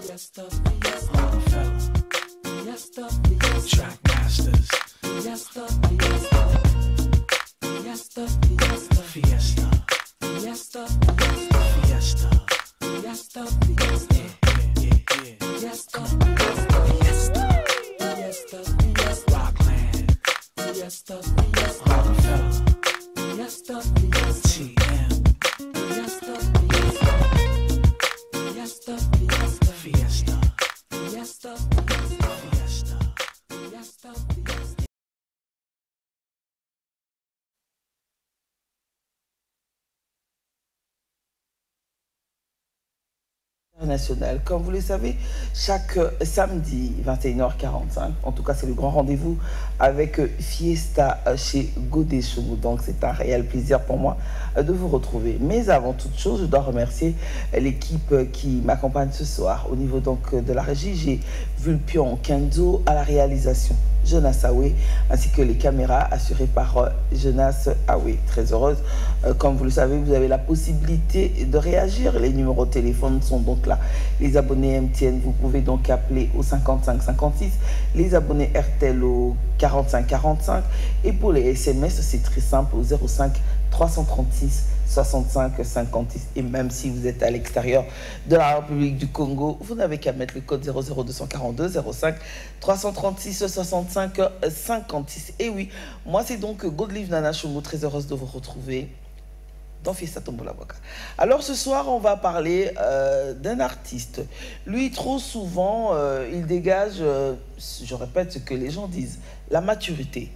Fiesta, Fiesta, Fiesta, Track Masters. Fiesta, Fiesta, Fiesta, Fiesta, Fiesta, Fiesta, Fiesta, Fiesta, Fiesta, Fiesta, Fiesta, Fiesta, Fiesta, Rockland, Fiesta, Fiesta, Rockefeller, Fiesta, Fiesta, TM, Fiesta, Fiesta, Fiesta, Fiesta, Fiesta, Fiesta, Fiesta, Fiesta, Fiesta. National. Comme vous le savez, chaque samedi 21h45, en tout cas c'est le grand rendez-vous avec Fiesta chez Godet Chou. Donc c'est un réel plaisir pour moi de vous retrouver. Mais avant toute chose, je dois remercier l'équipe qui m'accompagne ce soir. Au niveau donc de la régie, j'ai Vulpion Kenzo à la réalisation, Jonas Awe, ainsi que les caméras assurées par Jonas Awe. Très heureuse. Comme vous le savez, vous avez la possibilité de réagir. Les numéros de téléphone sont donc là. Les abonnés MTN, vous pouvez donc appeler au 55 56. Les abonnés RTL au 45 45. Et pour les SMS, c'est très simple au 05 336 65 56. Et même si vous êtes à l'extérieur de la République du Congo, vous n'avez qu'à mettre le code 00242 05 336 65 56. Et oui, moi c'est donc Godelive Nana Choumou, très heureuse de vous retrouver dans Fiesta Tombola Waka. Alors ce soir, on va parler d'un artiste. Lui, trop souvent, il dégage, je répète ce que les gens disent, la maturité.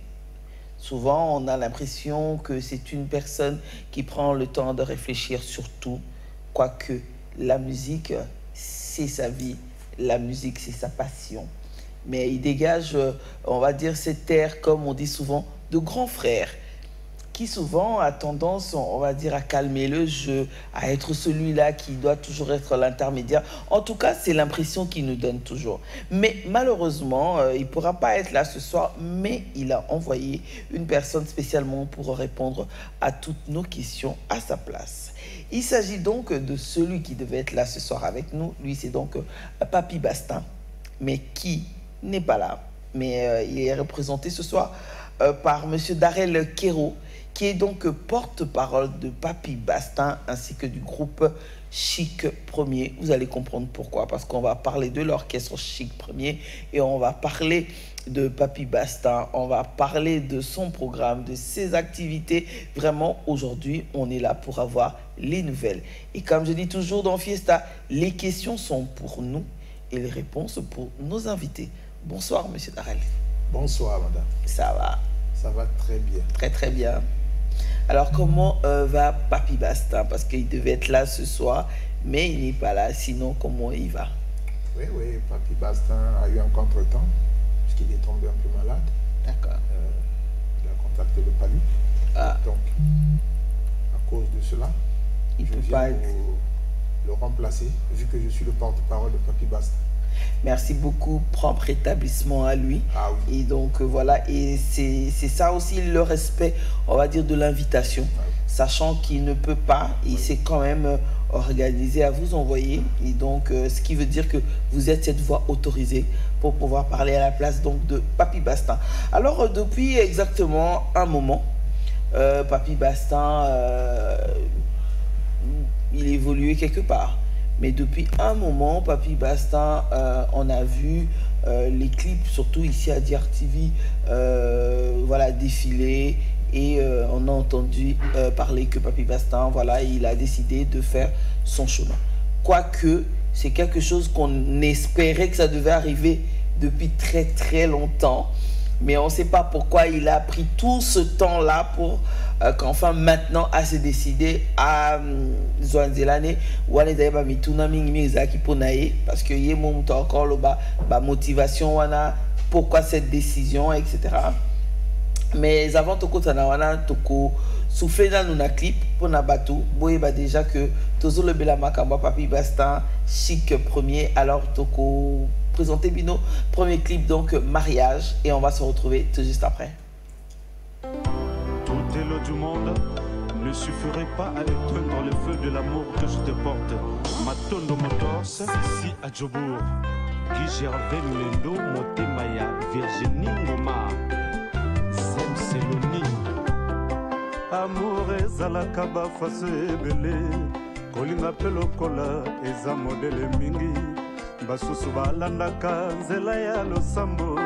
Souvent, on a l'impression que c'est une personne qui prend le temps de réfléchir sur tout, quoique la musique, c'est sa vie, la musique, c'est sa passion. Mais il dégage, on va dire, cet air, comme on dit souvent, de grand frère, qui souvent a tendance, on va dire, à calmer le jeu, à être celui-là qui doit toujours être l'intermédiaire. En tout cas, c'est l'impression qu'il nous donne toujours. Mais malheureusement, il ne pourra pas être là ce soir, mais il a envoyé une personne spécialement pour répondre à toutes nos questions à sa place. Il s'agit donc de celui qui devait être là ce soir avec nous. Lui, c'est donc Papy Bastin, mais qui n'est pas là. Mais il est représenté ce soir par M. Darrell Kero, qui est donc porte-parole de Papy Bastin ainsi que du groupe Chic Premier. Vous allez comprendre pourquoi, parce qu'on va parler de l'orchestre Chic Premier et on va parler de Papy Bastin, on va parler de son programme, de ses activités. Vraiment, aujourd'hui, on est là pour avoir les nouvelles. Et comme je dis toujours dans Fiesta, les questions sont pour nous et les réponses pour nos invités. Bonsoir, monsieur Darrell. Bonsoir, madame. Ça va? Ça va très bien. Très, très bien. Alors, comment va Papy Bastin? Parce qu'il devait être là ce soir, mais il n'est pas là. Sinon, comment il va? Oui, Papy Bastin a eu un contretemps, puisqu'il est tombé un peu malade. D'accord. Il a contacté le palu. Ah. Donc, à cause de cela, Il je peut viens pas être... le remplacer, vu que je suis le porte-parole de Papy Bastin. Merci beaucoup, propre établissement à lui. Ah oui. Et donc voilà, et c'est ça aussi le respect, on va dire, de l'invitation. Ah oui. Sachant qu'il ne peut pas, il s'est quand même organisé à vous envoyer. Et donc, ce qui veut dire que vous êtes cette voix autorisée pour pouvoir parler à la place donc de Papy Bastin. Alors, depuis exactement un moment, Papy Bastin, il évoluait quelque part. Mais depuis un moment, Papy Bastin, on a vu les clips, surtout ici à DRTV, voilà, défiler. Et on a entendu parler que Papy Bastin, voilà, il a décidé de faire son chemin. Quoique, c'est quelque chose qu'on espérait que ça devait arriver depuis très très longtemps. Mais on ne sait pas pourquoi il a pris tout ce temps-là pour qu'enfin maintenant à se décider à Zwanzelane ou à les parce que y a encore la motivation, pourquoi cette décision, etc. Mais avant tout souffler dans nos clip pour Nabatou, déjà que toujours le bela makamba Papy Bastin Chic Premier. Alors toko présenter Bino premier clip donc mariage et on va se retrouver tout juste après. Tout est l'eau du monde ne suffirait pas à éteindre le feu de l'amour que je te porte. Matondo Motors, ici à Djobourg. Guy Gervais Lendo, Motemaya, Virginie Ngoma, Zem Seloni. Amour ezalaka bafaso ebele, kolinga pe lokola eza modele mingi. Basusu balandaka nzela ya losambo,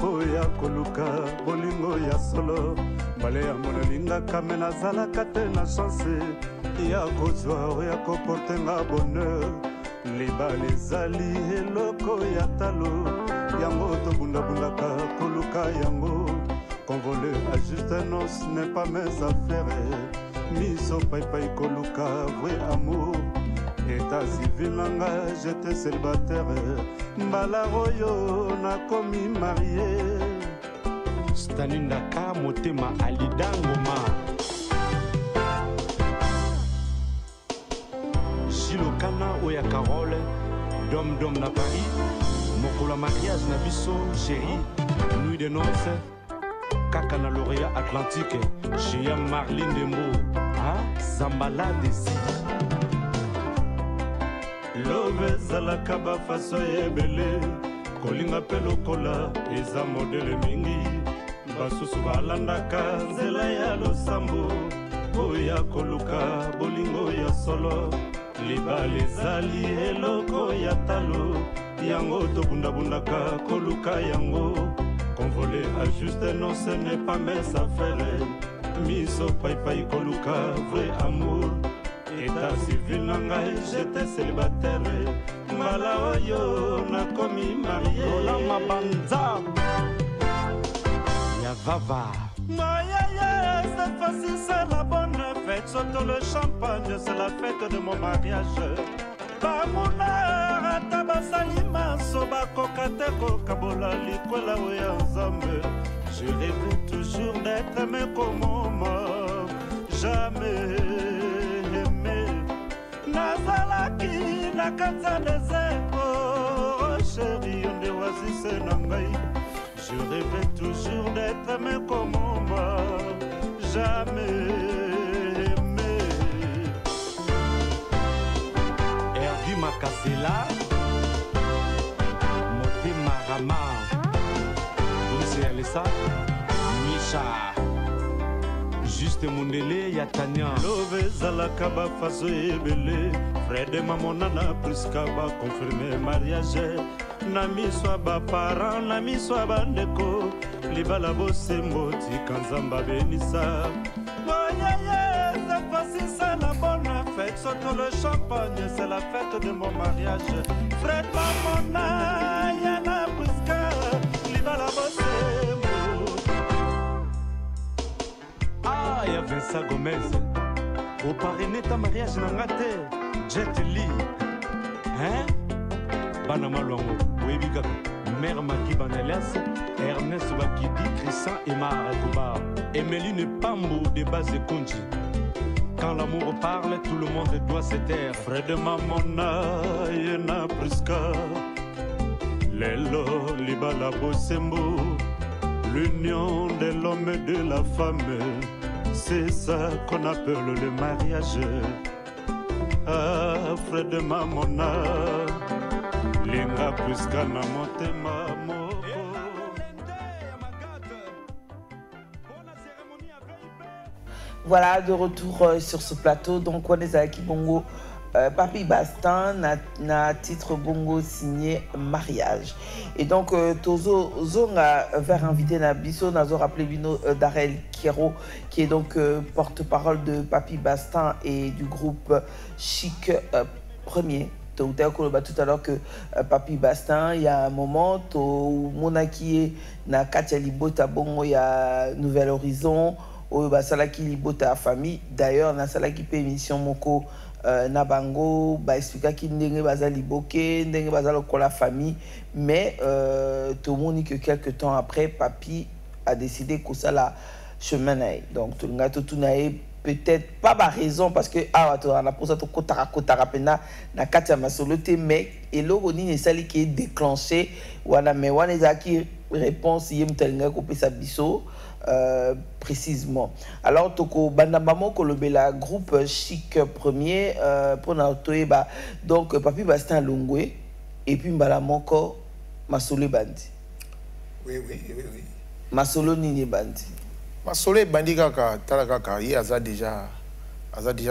oya koluka bolingo ya solo. Bale ya monalingaka me nazalaka te na chance ya kozwa oya koporte nga bonheur. Libala ezali eloko ya talo, yango tobundabundaka koluka yango. Convoler à juste un os n'est pas mes affaires. Miso paipai koluka vrai amour. État civil nanga j'étais célibataire. Mbala royo na komi marié. Stanindaka motema alidangoma. Gilokana oya Carole. Dom dom na Paris. Mokola mariage na biso chérie. Nuit de noces. Kaka na lauréat Atlantique. Chez Marlene Dembo. Ah, Zambala Desi. Love zalaka bafaso ebele, kolinga pe lokola eza modele mingi. Basusu balandaka nzela ya losambo, oya koluka bolingo ya solo. Libala ezali eloko ya talo, yango tobundabundaka koluka yango. Convoler à juste non, ce n'est pas mes affaires. Miso paipai koluka vrai amour. État civil nangai j'étais célibataire. Mbala oyo na komi marié. Olama banza ya vava. Maya cette fois-ci c'est la bonne fête. Surtout le champagne, c'est la fête de mon mariage. Bamuna tabasalima soba kokateko kabola likola oya nzambe. Je rêve toujours d'être aimé comme maman. Jamais Nazalaki na kanza dezeko, oh chérie, on déoisisse nangai. Je rêvais toujours d'être aimé comme moi, jamais aimé. Erdi Makasela, Moté Marama, Lucie Alessa, Misha. Juste Mundele ya Tanya. Love zalaka bafaso ebele, Fred mamonana pluska ba confirmer mariage. Na miswa ba parents, na miswa bandeko, libala bosembo tikanzamba benisa. Boyeye, cette fois-ci c'est la bonne fête, surtout le champagne, c'est la fête de mon mariage. Fred mamona yana pluska, libala bosembo. Ah, y'a Vincent Gomez. Au parrainé ta mariage n'a raté. Jet Li. Hein? Banama Longo. Webika. Mère Maki Banelias. Ernest Bakidi. Christian Emma Arakuba. Emeline Pambo de base de Kunji. Quand l'amour parle, tout le monde doit se taire. Fred Mamona. Yena Priska. Lelo Libala Bosembo. L'union de l'homme et de la femme, c'est ça qu'on appelle le mariage. Ah, Fred Mamona, linga puska na motema moko. Voilà, de retour sur ce plateau. Donc, on est avec Bongo. Papi Bastin na titre bongo signé mariage. Et donc Tozo Zonga vers invité na biso nazo rappelé bino Darel Kero qui est donc porte-parole de Papi Bastin et du groupe Chic Premier. Tout à l'heure que Papi Bastin, il y a un moment, Monaki na Katia Libota bongo, il y a Nouvel Horizon, au Salaki Libota famille. D'ailleurs, na Salaki pe émission Moko. Nabango expliquer qui ndenge bazali boké ndenge bazalo ko la famille mais tout le monde que quelques temps après Papi a décidé que ça la chemin donc tout le monde tout naé peut-être pas par raison parce que on a pour ça to kotara pena na katia masoloté mais et l'oroni ne sali qui est déclenché wana mais wana ezaki réponse yem telinga ko pesa biso précisément. Alors toko bandamamo ko lobela groupe Chic premier pour na toyeba donc Papi Bastien Longwe et puis mbala moko Masolo bandi. Oui. Masolo nini bandi. Masolo bandi kaka talaka carrière aza déjà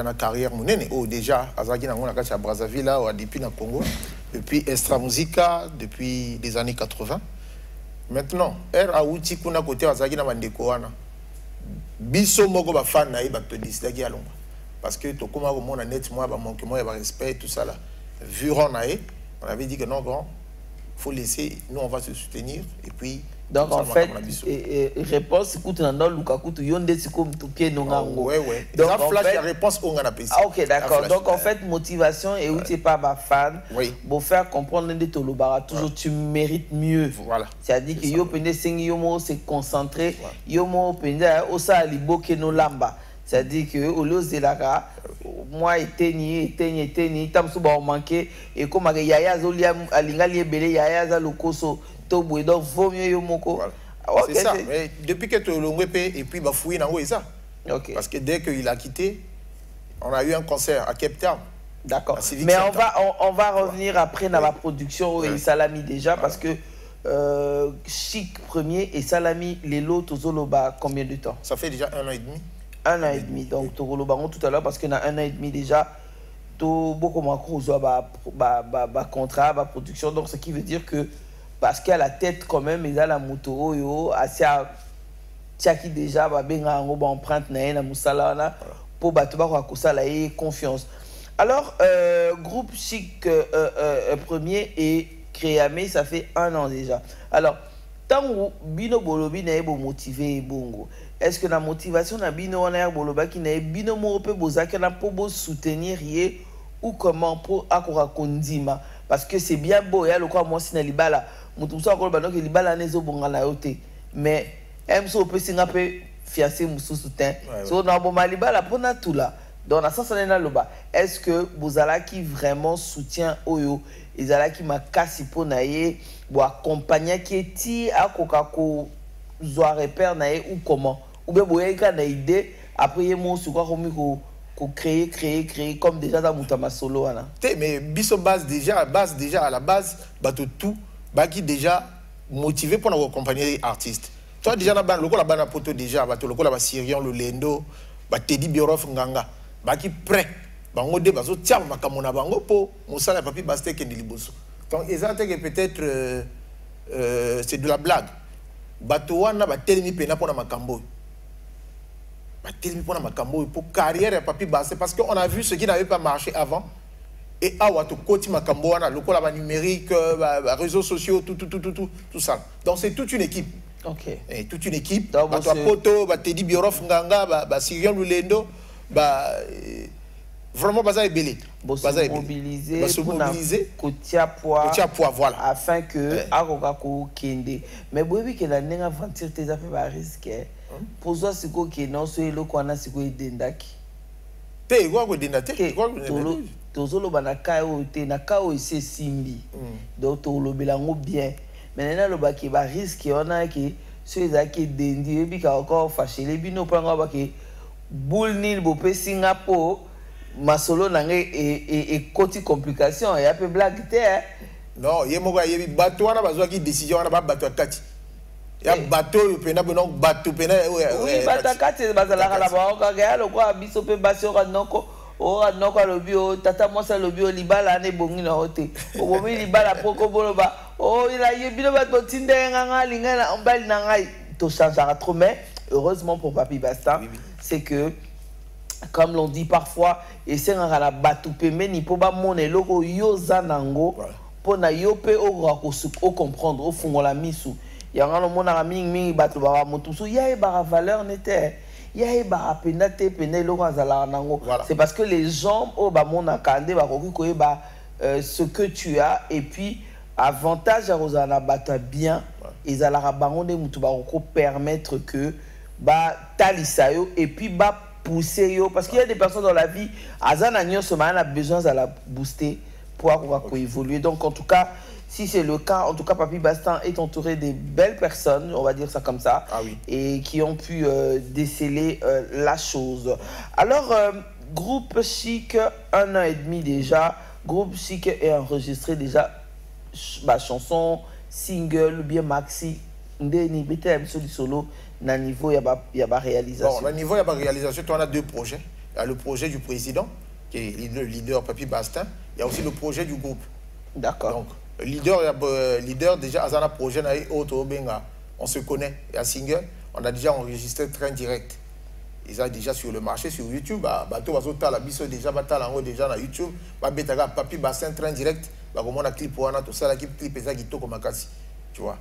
na carrière monene déjà azaki nango na kati ya Brazzaville ou depuis na Congo depuis Extra Musica depuis les années 80. Maintenant auti kuna côté azaki na bandeko wana biso moko ba fan na ba to décidaki ya longa parce que to koma ko mona net moi ba manque moi ba respect tout ça là vu on avait dit que non grand faut laisser nous on va se soutenir et puis donc en fait réponse écoute dans Luka kutu yonde siko mtukie nongango ouais donc en flash fait, la réponse on a payé OK d'accord donc en fait motivation et outil pas ba fan pour faire comprendre de tolobara toujours tu mérites mieux voilà c'est-à-dire que yo pende sengi yo mo se concentrer yo mo pende osa liboke no lamba c'est-à-dire que au lieu de la moi eteni tamso ba manquer et comme yaya zolia alinga liebele yaya za lokoso to bwe donc vaut mieux yo moko c'est ça mais depuis que tu longwe et puis ba fouiller nango ça OK parce que dès qu'il a quitté on a eu un concert à Cape Town. D'accord mais on va revenir après dans la production et Salami déjà parce que Chic premier et Salami Lelo tozoloba combien de temps? Ça fait déjà 1 an et demi. 1 an et demi donc tozolobango tout à l'heure parce que dans 1 an et demi déjà to beaucoup macro ba contrat ba production donc ce qui veut dire que parce qu'à la tête quand même ils a la moto yo assez tiaki déjà ba benga ngo ba empreinte na musala na pour bato ba ko sala et confiance. Alors groupe Chic premier et Créamé ça fait 1 an déjà. Alors tant bino bolobi na ebo motiver bongo est-ce que la motivation na bino on a boloba ki na bino mo pe bozaka na po bo soutenir yé ou comment pour akora kondima parce que c'est bien beau ya le quoi moi si na libala mutu so akora bano ke libala nezo bonga na yote mais emso pe singa pe fiancé musu soutien so na bo malibala pona tout là donc na sens na loba est-ce que bozala qui vraiment soutient oyo ezala ki makasi pona ye bo accompagner qui ti akoka ko zo repère na ye ou comment ou bien boye ka na idée après mon sur quoi ko créer comme déjà dans Moutama solo là mais biso base déjà à la base bato tout ba qui déjà motivé pour accompagner artiste toi déjà na ban lokola bana poto déjà bato lokola ba Sirion Lolendo ba Teddy Biorof Nganga ba qui prêt bango de bazo tia makambo na bango po mosala Papi Bastien ke liboso donc exactement que peut-être c'est de la blague bato wana ba telemi pena pour na makambo pour carrière et Papi Bastien parce qu'on a vu ce qui n'avait pas marché avant et awato koti makambo wana lokola ba numérique réseaux sociaux tout ça donc c'est toute une équipe. OK et toute une équipe bato poto ba Teddy Biorof Nganga ba Sirion Lulendo vraiment baza ebelé baza mobiliser kotia poids voilà afin que akoka ko kende mais boyebi ke la nenga aventure tes affaires ba risque pour toi c'est quoi que non so eloko na siko edendaki te kwa ko dendate kwa ko tozolo bana kayo te na kayo ise simbi donc to lobelango bien maintenant lo ba ki ba risque on a ki so ezaki dendi ebi ka encore fâché les bino pranga ba ki boule nil bo pe Singapour masolo nangé et côté complication et un peu blague terre non yé moko yé bateau wana bazwa ki décision wana ba bateau kati ya bateau pena bono bateau pena oui bateau kati bazala la ba ka ga lo kwa biso pe basio ka noko lo bio tata mosa lo bio libala ne bongi na hote o bomi libala poko boloba o ila yé bino bateau tinde nganga lingana ombali na ngai to changera trop mais heureusement pour Papi Bastien c'est que comme l'on dit parfois et c'est un la batoupe meni po ba mone loko yo zanango po na yo pe o comprendre au fond la misu ya ngalo mona mingi batu ba mutusu ya e ba valeur n'était ya e ba pena te pena loko azala nango c'est parce que les gens au ba mona kande ba ko ba ce que tu as et puis avantage à rozana bata bien ils ala bangonde mutu ba ko permettre que ba talisayo et puis ba pousser yo parce qu'il y a des personnes dans la vie azana nyo se a besoin de la booster pouvoir évoluer. Donc en tout cas, si c'est le cas, en tout cas, Papy Bastien est entouré des belles personnes, on va dire ça comme ça, et qui ont pu déceler la chose. Alors, Groupe Chic, 1 an et demi déjà, Groupe Chic est enregistré déjà chanson, single, ou bien maxi, solo, na niveau il y a réalisation. Bon, au niveau il y a réalisation, on a deux projets. Il y a le projet du président, qui est le leader Papy Bastien. Il y a aussi le projet du groupe. D'accord. Donc, leader déjà, à un projet, on se connaît. Il y a single, on a déjà enregistré Train Direct. Ils sont déjà sur le marché, sur YouTube. Déjà na YouTube. Papy Bastien Train Direct. Comme on a clip, on a tout ça, la clip tu vois.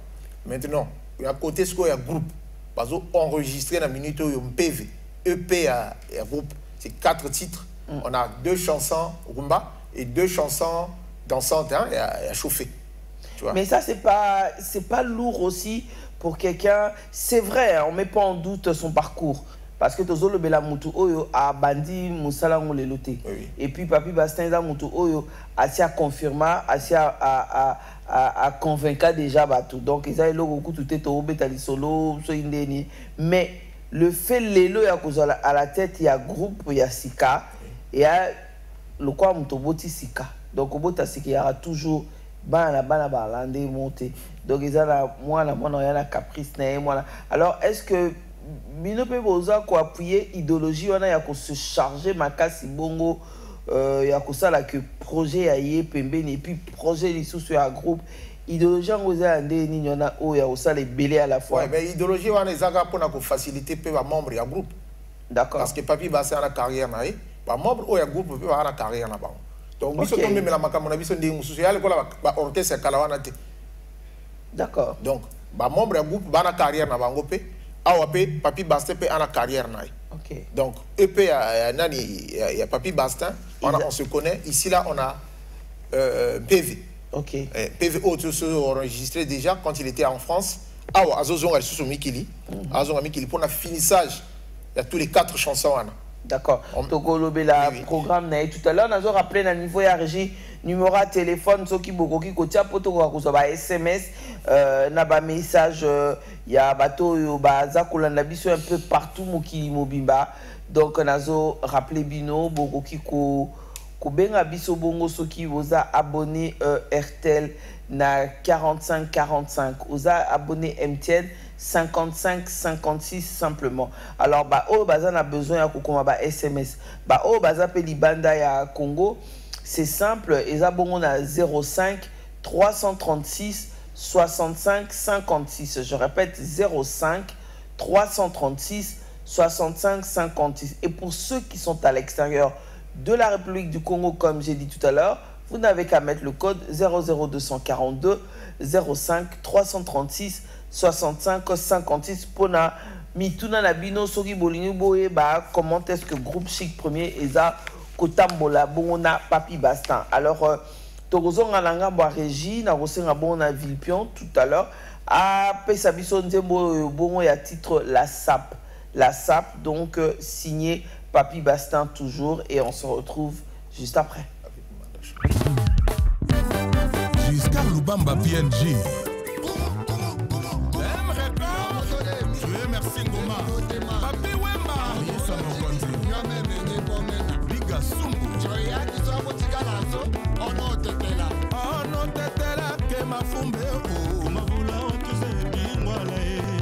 Maintenant, il y a côté ce qu'il y a groupe. Parce qu'on enregistré dans la minute où il y a un PV. EP à groupe. C'est 4 titres. On a 2 chansons rumba et 2 chansons dansantes et à chauffer. Tu vois. Mais ça, c'est pas lourd aussi pour quelqu'un. C'est vrai, on ne met pas en doute son parcours. Parce que tous les Belamutu Oyo a bandi Moussala on les loté. Et puis Papy Bastien Zamutu Oyo a confirmé, a convaincu déjà bateau. Donc ils ont beaucoup tout est au bétali solo, mais le fait lélo à la tête il y a groupe, il y a Sika et il y a le quoi mutoboti Sika. Donc au bout de Sika il y aura toujours bana monté. Donc ils ont la moi la caprice alors est-ce que Bino peut vous appuyer idéologie on a se charger makasi bongo ya ko sala que projet aye pembeni et puis projet les sous sur un groupe idéologie on vous a ndé ni on a o ya ça les belé à la fois. Ouais, mais idéologie on les aga pour na ko faciliter pe ba membre ya groupe. D'accord. Parce que Papy Bastien a la carrière na ba membre o ya groupe peut avoir la carrière na ba. Donc biso tombe mais la makambo na biso ndé mususu ya le ko la ba orchestre kala wana te. D'accord. Donc ba membre ya groupe ba na carrière na bango pe Papy Bastien a la carrière. Okay. Donc, EP, il y a Papy Bastien, on se connaît. Ici, là, on a PV. Okay. PV enregistré déjà quand il était en France. Azozon, elle se Mikili. Azozon, Mikili, pour le finissage, il y a tous les 4 chansons. D'accord. Toko Lobela programme tout à l'heure, nous avons rappelé dans le niveau de la régie numéro de téléphone, ceux qui beaucoup qui côté poto ko SMS, na ba message ya bato yo ba za kolanda biso un peu partout mokili mobimba. Donc nous avons rappelé bino beaucoup qui ko benga biso bongo ceux qui vous a abonné RTL na 45 45, vous a abonné MTN 55 56 simplement. Alors bah oh bah on a besoin ya kokoma ba SMS. Bah oh bah za pe libanda ya Congo, c'est simple, et ça bon on a 05 336 65 56. Je répète 05 336 65 56. Et pour ceux qui sont à l'extérieur de la République du Congo, comme j'ai dit tout à l'heure, vous n'avez qu'à mettre le code 00242 05 336 65 56 pour na mituna na bino soki bolingi boye ba comment est-ce que Groupe Chic premier eza kotambola bona Papy Bastien. Alors tokozonga langa bo régie na kosenga bona Vilpion tout à l'heure a pesa biso nzembo bongo ya titre la SAP donc signé Papy Bastien toujours et on se retrouve juste après. Giscard Lubamba PNG.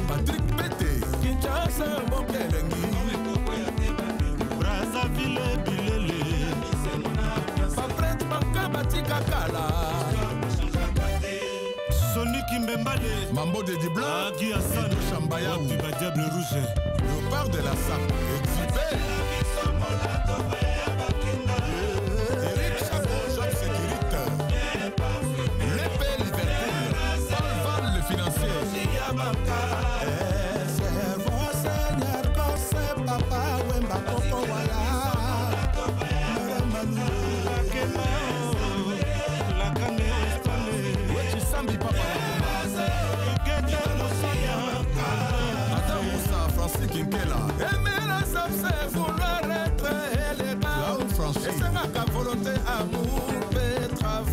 Patrick Pete, Kinshasa, Bokelengi, Brazzaville, Bilele, Papret Banka Batika Kala, Sonic Mbembale, Mambo de Dibla, Guy Hassan, Chambaya, Diable Rouge, le bar de la SAP, Exhibé.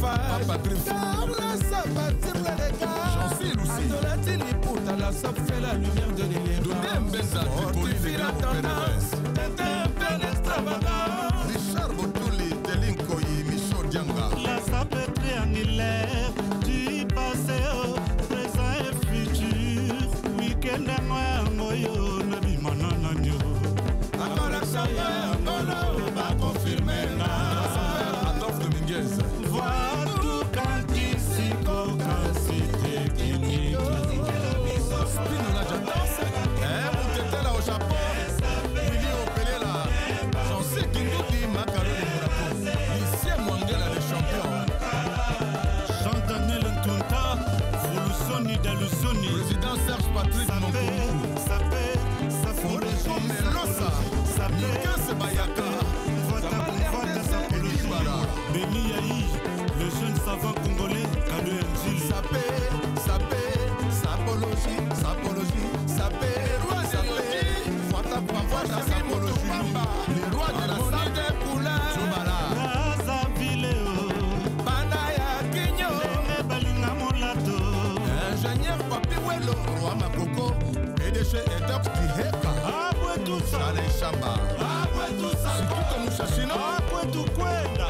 Greffage Tabla ça bâtir la dégâts Chancy Lucie Adolatini Pouta la ça fait la lumière de l'élève Donnez Mbeza Tripoli la tendance T'es un peu extravagant Richard Botouli Delinkoyi Michaud Dianga La sape triangulaire du passé au présent et futur Week-end à moi moyo Nabi manananyo Angola Samba Angola va confirmer là Adolphe Dominguez Vois tout quand il s'y cité clinique Spino la Jadance Moutete là au Japon Willy Opelé là Chancy Kindoudi Makalo de Monaco Lucien Mwangela le champion Jean-Daniel Ntunta Volusoni Dalusoni Président Serge Patrick Monkoumou Foreko Melosa Nika Sebayaka Béni Yahi, le jeune savant congolais Kado Njili Sapé, sapologie, sapé, roi sapé, Fata Pavata, sapologie, les rois de la salle des couleurs, Chobala, Raza Vileo Bandaya Kinyo, Nene Balinga Molato ingénieur Papi Welo, roi Makoko, PDG et Doc Tiheka, Abwe tout ça Salé Chamba, Abwe tout ça Sikuto Mouchachino, Abwe tout Kwenda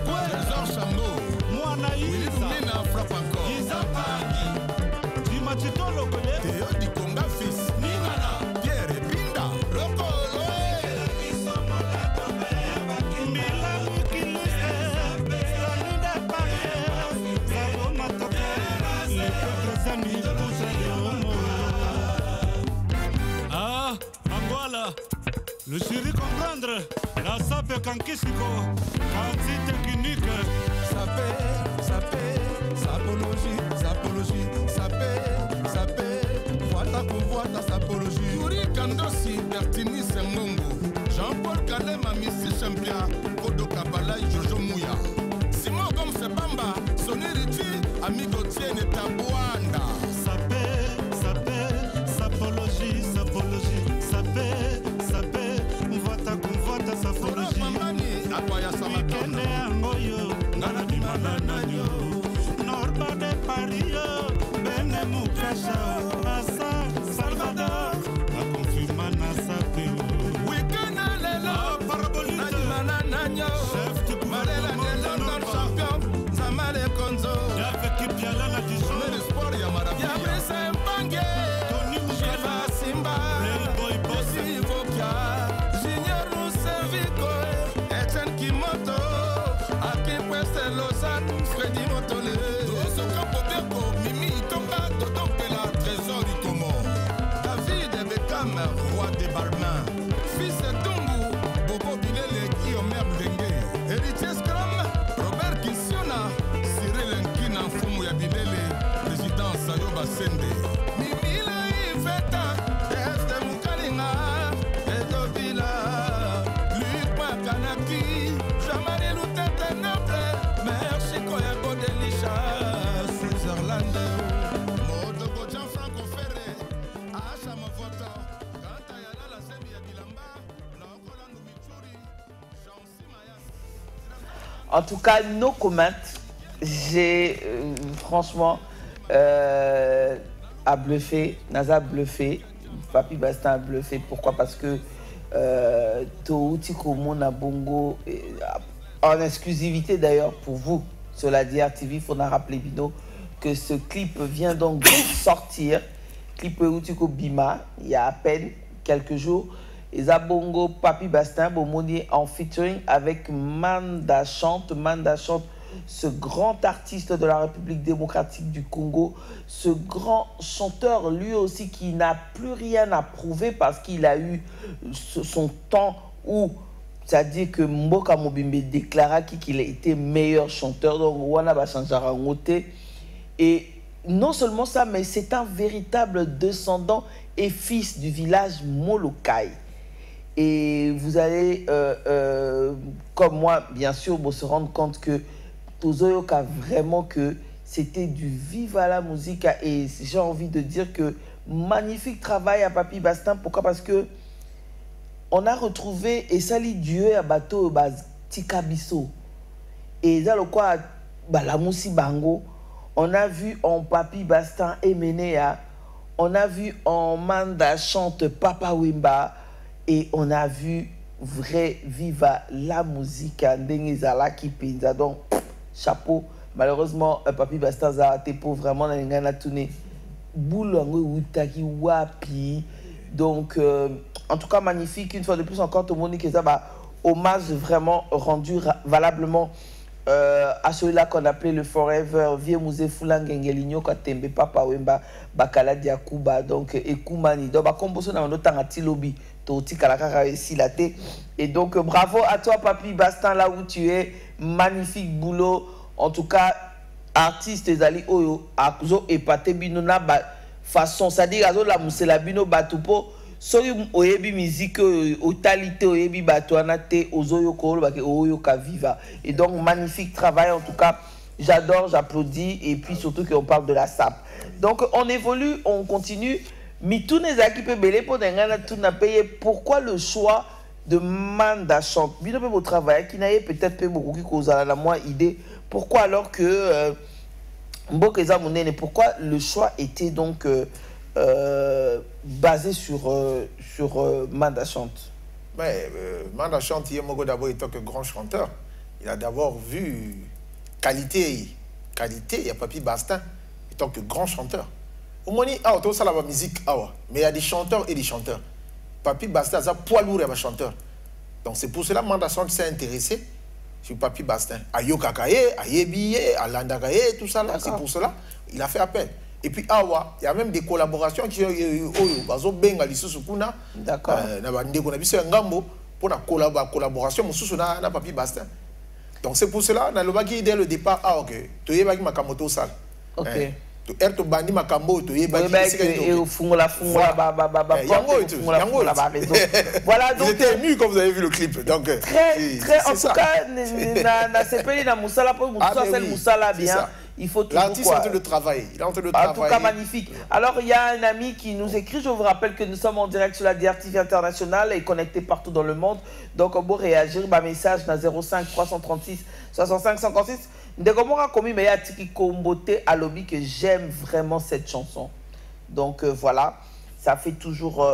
Trésor Chambo, Mwana Willy Isa Lumina frappe encore, Isapagi Dimachitolo Kole Théo Dikonga fils, Ningana Pierre Binda, Lokolo, Milani Kilise Sanida Paris Savo Matoko Les peuples amis Poussalion Ah, Angola le jury comprendre la sape kankisiko kanzi technique sapé, sapé, Fata Pouvoita, sapologie, Yuri Kandosi, Bertini Semongo, Jean-Paul Kalema, Missi Champia, Kodo Kabala, Jojo Mouya, Simon Gom Sebamba, Sonny Ricci, Amigo Tiene Tabuanda. sapologie, sapologie, Mamani, Akwaya Samatona, Kende Angoyo, Nana Nanyo, Norba de Paris, Bene Mukasha, Asa, Salvador, la confirma Nasa Peo. Weekend Alelo, Parabolite, Nadimana Nanyo, chef de Marela de London champion, Zamale Konzo, avec Kipiala la Dijon, le sport Yamarabi, Yabrisa Mpange, Tony Mouchela, Shiva Simba, Playboy Boss, Sivokia, Junior Roussevico, Etienne Kimoto, Aki Pweste Lausanne, Freddy Motole, Dozo Kapobeko, Mimi Itonga, Dodon Pela, Trésor du Comor, David Beckham, roi des barmains, fils de Tungu, Bobo Bilele, Guillaume Dengue, héritier Scrum, Robert Kissiona, Cyril Nkina, Fumu Yabilele, président Sayoba Sende, Mimi la Iveta, Esther Mukalinga, Edo Villa, Luc Makanaki, Jamari Loutete Noble, merci Koyako Delisha, Switzerland, Modogo Gianfranco Ferre, Acha Mofoto, Kanta Yana la Sebi Yabilamba, Naokolando Michuri, Chancy Maya. En tout cas, no comment. J'ai franchement a bluffé, Naza a bluffé, Papi Bastin a bluffé. Pourquoi? Parce que Touti Komona Bongo, en exclusivité d'ailleurs pour vous sur la DRTV, il faudra rappeler Bino que ce clip vient donc de sortir. Clip Utiko Bima, il y a à peine quelques jours. Et Zabongo Papi Bastin Bomoni en featuring avec Manda Chante, ce grand artiste de la République démocratique du Congo, ce grand chanteur lui aussi qui n'a plus rien à prouver parce qu'il a eu son temps où, c'est-à-dire que Mboka Mobimbe déclara qu'il a été meilleur chanteur, donc Wana Bachanjara Ngote. Et non seulement ça, mais c'est un véritable descendant et fils du village Molokai. Et vous allez, comme moi, bien sûr, vous se rendre compte que Tozoyoka vraiment que c'était du viva la musique. Et j'ai envie de dire que magnifique travail à Papi Bastin. Pourquoi? Parce que on a retrouvé et sali Dieu à bateau Tikabiso. et dans le quoi la Moussi Bango, on a vu en Papi Bastin et Menea, on a vu en Manda chante Papa Wimba, et on a vu vrai viva la musique Ndengezala qui pinza. Donc chapeau. Malheureusement Papi Bastin a raté pour vraiment dans les tournée boulongo utaki wapi. Donc en tout cas magnifique, une fois de plus encore tout le monde qui ça hommage vraiment rendu valablement à celui-là qu'on appelait le Forever Vieux Musée Fulangengelinho Katembe Papa Wemba Bakala Diakuba. Donc Ekumani donc composition dans notre tilobi toti kalaka ici la té. Et donc bravo à toi Papi Bastin là où tu es, magnifique boulot. En tout cas artiste ezali oyo azo epate bino na façon, c'est-à-dire azo la musela bino batupo soki oyebi musique otalité oyebi bato wana te ozoyo ko ba ke oyo ka viva. Et donc magnifique travail en tout cas, j'adore, j'applaudis, et puis surtout qu'on parle de la SAP. Donc on évolue, on continue. Mitoune ezaki pe belé pour ngana tout na payé. Pourquoi le choix de Manda chante bino pe votre travail qui n'a peut-être pas beaucoup qui cause la moi idée. Pourquoi alors que Mbokeza Mounene, pourquoi le choix était donc basé sur Manda chante? Manda chante, il est d'abord étant que grand chanteur. Il a d'abord vu qualité, il y a Papi Bastin, étant que grand chanteur. Au moins, tout ça, la musique, mais il y a des chanteurs et des chanteurs. Papi Bastin, ça poids lourd et un chanteur. Donc c'est pour cela que Manda chante s'est intéressé sur Papi Bastin. Ayoka Kaye, Ayebiye, Alanda Kaye, tout ça là. C'est pour cela il a fait appel. Et puis il y a même des collaborations qui ont benga lisusukuna. D'accord. Pour la collaboration na Papi Bastin. Donc c'est pour cela na lobaki dès le départ ok. To yebaki makamoto sala. OK. To erto bandi makambo to yebaki voilà donc j'étais ému quand vous avez vu le clip. Donc très en tout cas na sepeli na musala pour musala bien. Il faut toujours l'artiste est en train de travailler. Il est en train de travailler. En tout cas, magnifique. Alors, il y a un ami qui nous écrit. Je vous rappelle que nous sommes en direct sur la DRTV internationale et connectés partout dans le monde. Donc, on peut réagir. Message dans 05 336 65 56. Ndegomora Komi Meya Tiki Kombote à lobby que j'aime vraiment cette chanson. Donc, voilà. Ça fait toujours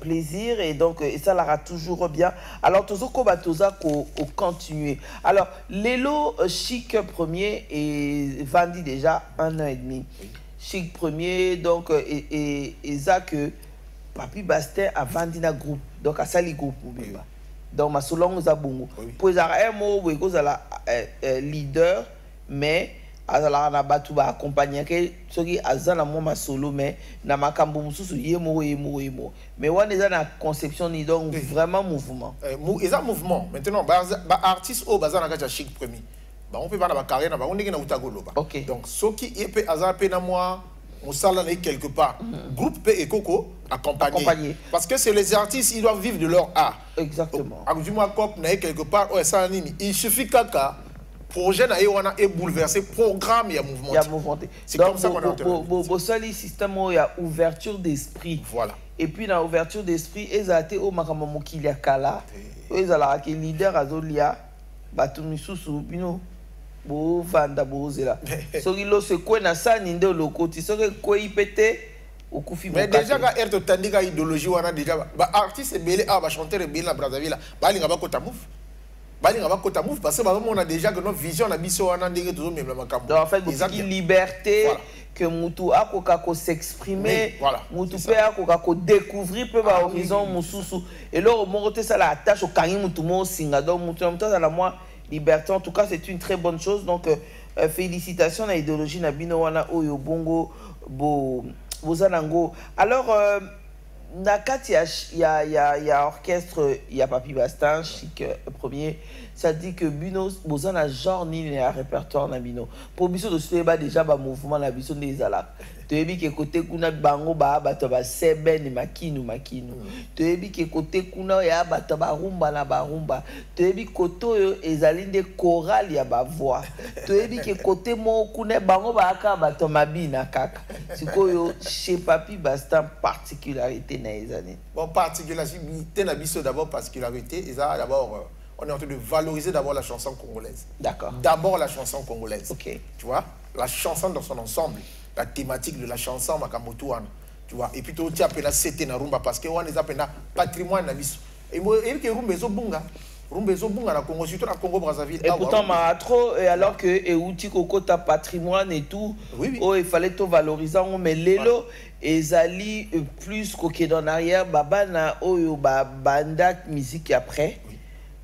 plaisir et donc et ça l'aura toujours bien. Alors Tozoko Batoza ko continuer. Alors Lelo Chic premier et Vandi déjà 1 an et demi. Chic premier donc et ça que Papi Bastin a Vandi na groupe donc à Sali groupe Moubiba. Donc ma solong za bongo. Pour ça un mot où il la leader mais azala na batu ba accompagner que soki azala moi solo mais na makambo mususu yemo mais on est na conception ni donc vraiment mouvement eza mouvement maintenant artiste au bazana ka Chic premier on peut pas na carrière na on est na utagoloba. OK. Donc soki epé azala pe na moi on sala quelque part groupe P et Coco accompagner parce que c'est les artistes, ils doivent vivre de leur art. Exactement. Du moins cop na quelque part ça il suffit kaka projet na wana est bouleversé, programme il y a mouvement. C'est comme ça qu'on a le système où il y a ouverture d'esprit. Voilà. Et puis dans l'ouverture d'esprit, ils ont été au makamamo kilia kala. Ils ont été leader azolia batu misusu bino bo vanda bo zela. Soki lo se ko na sa ninde lokoti soki ko ipete okufi. Mais déjà quand erto tandika idéologie wana déjà ba artiste belé ba chanteur belé na Brazzaville ba linga ba kota move. Parce que on a déjà que notre vision on a mis sur un en fait une liberté voilà. Que Moutou a ko s'exprimer voilà. Moutou peut a ko découvrir peu ba horizon mususu et là monter ça la tâche au kangi Moutou mo singa donc Moutou à la moi liberté en tout cas c'est une très bonne chose donc félicitations à l'idéologie na bino wana oyo bongo bo zanango. Alors Nakati, il y a orchestre, il y a Papi Bastin, Chic premier. Ça dit que Bino, Bozan a genre ni un répertoire na Bino. Pour Biso de Sueba déjà ba mouvement na Biso des ala. Tu as vu que côté kuna bango ba toba seben et makinu. Tu as vu que côté kuna ya ba toba rumba na ba rumba. Tu as vu koto yo ezalinde chorale ya ba voix. Tu as vu que côté mo kuna bango ba aka ba toma bina kaka. Sikoyo chez Papi Bastin particularité na ezani. Bon particularité na Biso d'abord particularité, ils a d'abord on est en train de valoriser d'abord la chanson congolaise. D'accord. D'abord la chanson congolaise. Ok. Tu vois, la chanson dans son ensemble, la thématique de la chanson, Makamotouane. Tu vois, et puis tu as appelé c'était na rumba parce que on est appelé patrimoine na biso. Et moi, il y a rumba bunga. Rumba bunga na Congo, surtout na Congo Brazzaville. Et pourtant, Maratro, alors que Euti Koko ta patrimoine et tout, oui, oui. Oh, il fallait tout valoriser, mais Lelo, et Zali plus qu'au dans l'arrière, Baba na Oyo, Banda musique après.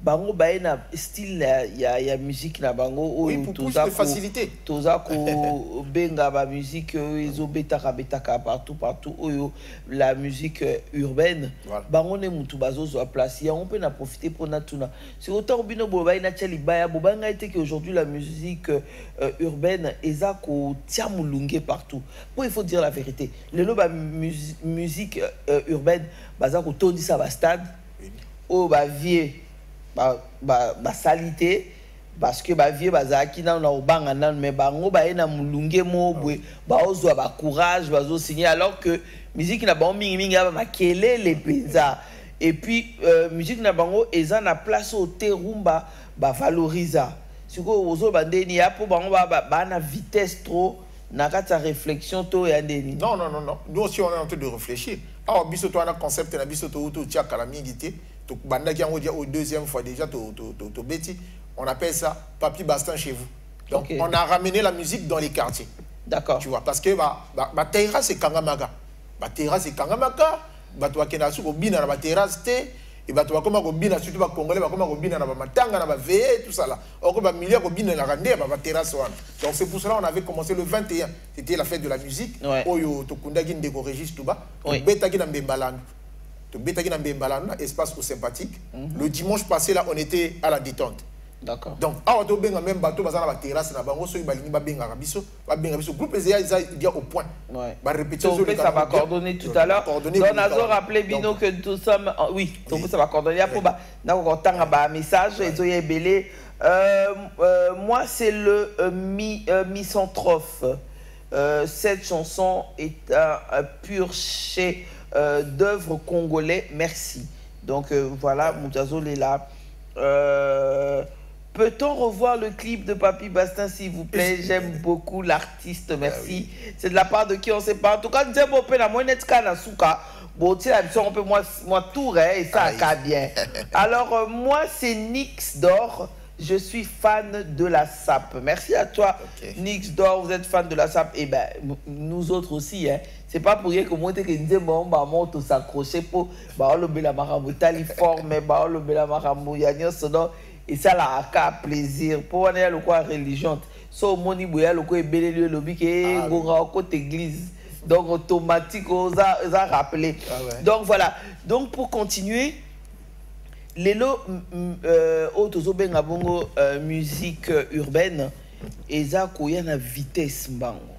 Bango baena style ya musique na bango oui, pour plus de facilité. Toza ko benga ba musique ezo betaka partout oyo la musique urbaine. Voilà. Bango ne mutu bazo zo place ya on peut na profiter pour na tuna. C'est autant bino boba ina chali baya bobanga été que aujourd'hui la musique urbaine eza ko tia mulunge partout. Bon il faut dire la vérité. Le ba musique urbaine baza ko tondi ça ba stade. Oh ba vie salité parce que vieux bazaki na obanga na mais bango ba ena mulunge mobwe ba ozwa ba courage bazo signer alors que musique na bango mingi ba makele les penza et puis musique na bango eza na place au terumba ba valoriser siko ozo bandeni ya po bango ba na vitesse trop na kata réflexion to ya ndeni. Non, nous aussi on est en train de réfléchir. Alors biso to na concept na biso to tia kala mingité. Au deuxième fois déjà, on appelle ça Papi Bastin chez vous. Donc, okay. On a ramené la musique dans les quartiers. D'accord. Tu vois, parce que terrasse c'est Kangamaga. Terrasse c'est Kangamaga. Toi qui n'as pas de terrasse, et toi comme Gobina, surtout les Congolais, comme Gobina, Matanga, tout ça là. Or, comme milliard Gobina, la randée, terrasse. Donc, c'est pour cela qu'on avait commencé le 21. C'était la fête de la musique. Oyo, Tokundagi, Ndego Régis, Touba. Betagi, Mbembalan. Espace sympathique. Le dimanche passé, là, on était à la détente. D'accord. Donc, on a même bateau, on a la terrasse, on a groupe est au point. Ouais. Ça va coordonner tout à l'heure. Donc, on a rappelé Bino que nous sommes. Oui, ça va coordonner. Message. Moi, c'est le misanthrope. Cette chanson est un pur chef d'œuvres congolais, merci. Donc voilà, Moutazoul est là. Peut-on revoir le clip de Papi Bastin, s'il vous plaît? J'aime beaucoup l'artiste, merci. C'est de la part de qui on ne sait pas. En tout cas, nous avons la moyenne bon, tu sais, on peut moi tout, et ça va bien. Alors, moi, c'est Nix d'Or. Je suis fan de la SAP. Merci à toi, Nix d'Or. Vous êtes fan de la SAP. Et ben, nous autres aussi, hein. C'est pas pour rien que moi, je disais, bon, on s'accrocher pour le Bélamaramu, Taliforme, le Bélamaramu, Yannion Sono. Et ça, là, a plaisir. Pour on est le quoi religion. So, moni bouya, le quoi est belé, le lobby, qui est au côté église. Donc, automatique, on a rappelé. Donc, voilà. Donc, pour continuer, Lelo, Otozobenga Bongo, musique urbaine, eza koya na vitesse mbango.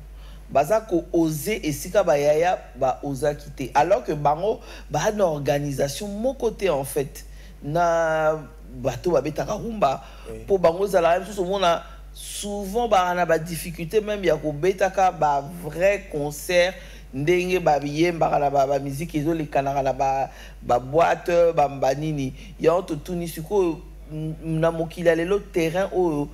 Baza ko oser et sika bayaya ba osa quitter. Alors que bango ba na organisation mon côté en fait na bato ba betaka rumba pour bango za la même chose on a souvent ba na ba difficulté même ya ko betaka ba vrai concert ndenge ba biyemba la ba musique izo le kanara la ba boîte ba mbanini ya to tuni siko na mokila lelo terrain au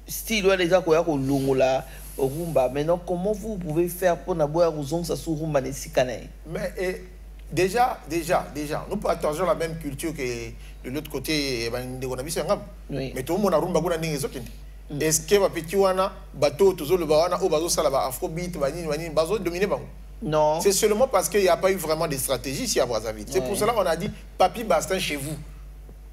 style ou les akoya ko longola rumba. Maintenant, comment vous pouvez faire pour n'avoir raison ça sur rumba ne sikane? Mais déjà, nous partageons la même culture que de l'autre côté, mais tout le monde a rumba guna ninge zokindi. Est-ce que va petit wana bateau toujours le bawana ou bazo salaba afrobeat banini bazo dominer bango? Non. C'est seulement parce qu'il n'y a pas eu vraiment de stratégie ici à Brazzaville. C'est pour cela qu'on a dit Papi Bastin chez vous.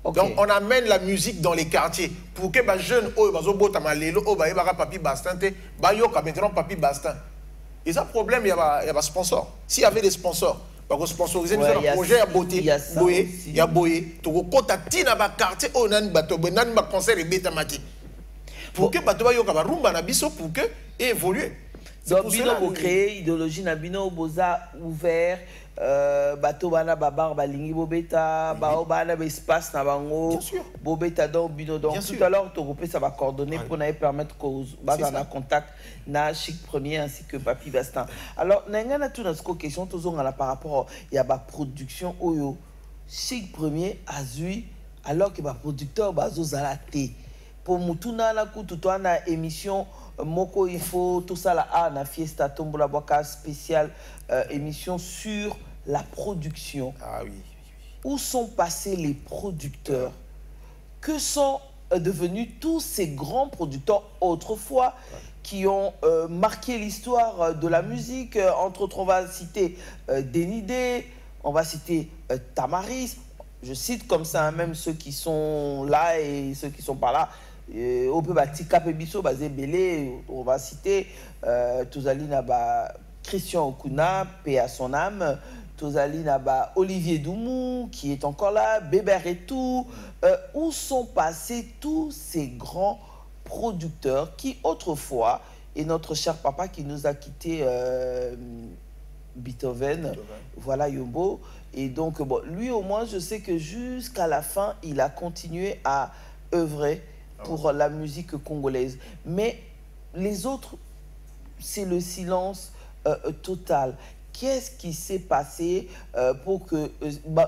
Donc on amène la musique dans les quartiers pour que les jeunes Papi Bastin maintenant Papi Bastin. Et ça problème il y a pas sponsor. S'il y avait des sponsors, parce que sponsoriser un projet à beauté, il y a boyé, tu as tina ba quartier on a bateau nan ba concert et beta mati. Pour que bateau yo ka rumba na biso pour que évoluer. Donc bino vous créer idéologie na bino boza ouvert. Bateau bana babar balingi bobeta bana espace na bango bobeta donc bino donc tout à l'heure Togopé ça va coordonner pour nous permettre que basa na contact na Chic Premier ainsi que Papi Bastin. Alors n'enga na tout dans cette question tous on a par rapport il y a ba production oyo Chic Premier azui alors que les producteurs bazozala te. Pour mutuna na kutu to na émission moko il faut tout ça là na fiesta tombola boka spéciale émission sur la production. Ah oui. Où sont passés les producteurs? Que sont devenus tous ces grands producteurs autrefois qui ont marqué l'histoire de la musique? Entre autres, on va citer Denidé, on va citer Tamaris. Je cite comme ça, hein, même ceux qui sont là et ceux qui ne sont pas là. On peut on va citer Tozali Naba Christian Okuna, paix à son âme. Tozali Naba Olivier Doumou, qui est encore là, Bébert et tout. Où sont passés tous ces grands producteurs qui, autrefois, et notre cher papa qui nous a quitté Beethoven, voilà Yombo. Et donc, bon, lui au moins, je sais que jusqu'à la fin, il a continué à œuvrer pour la musique congolaise. Mais les autres, c'est le silence total. Qu'est-ce qui s'est passé pour que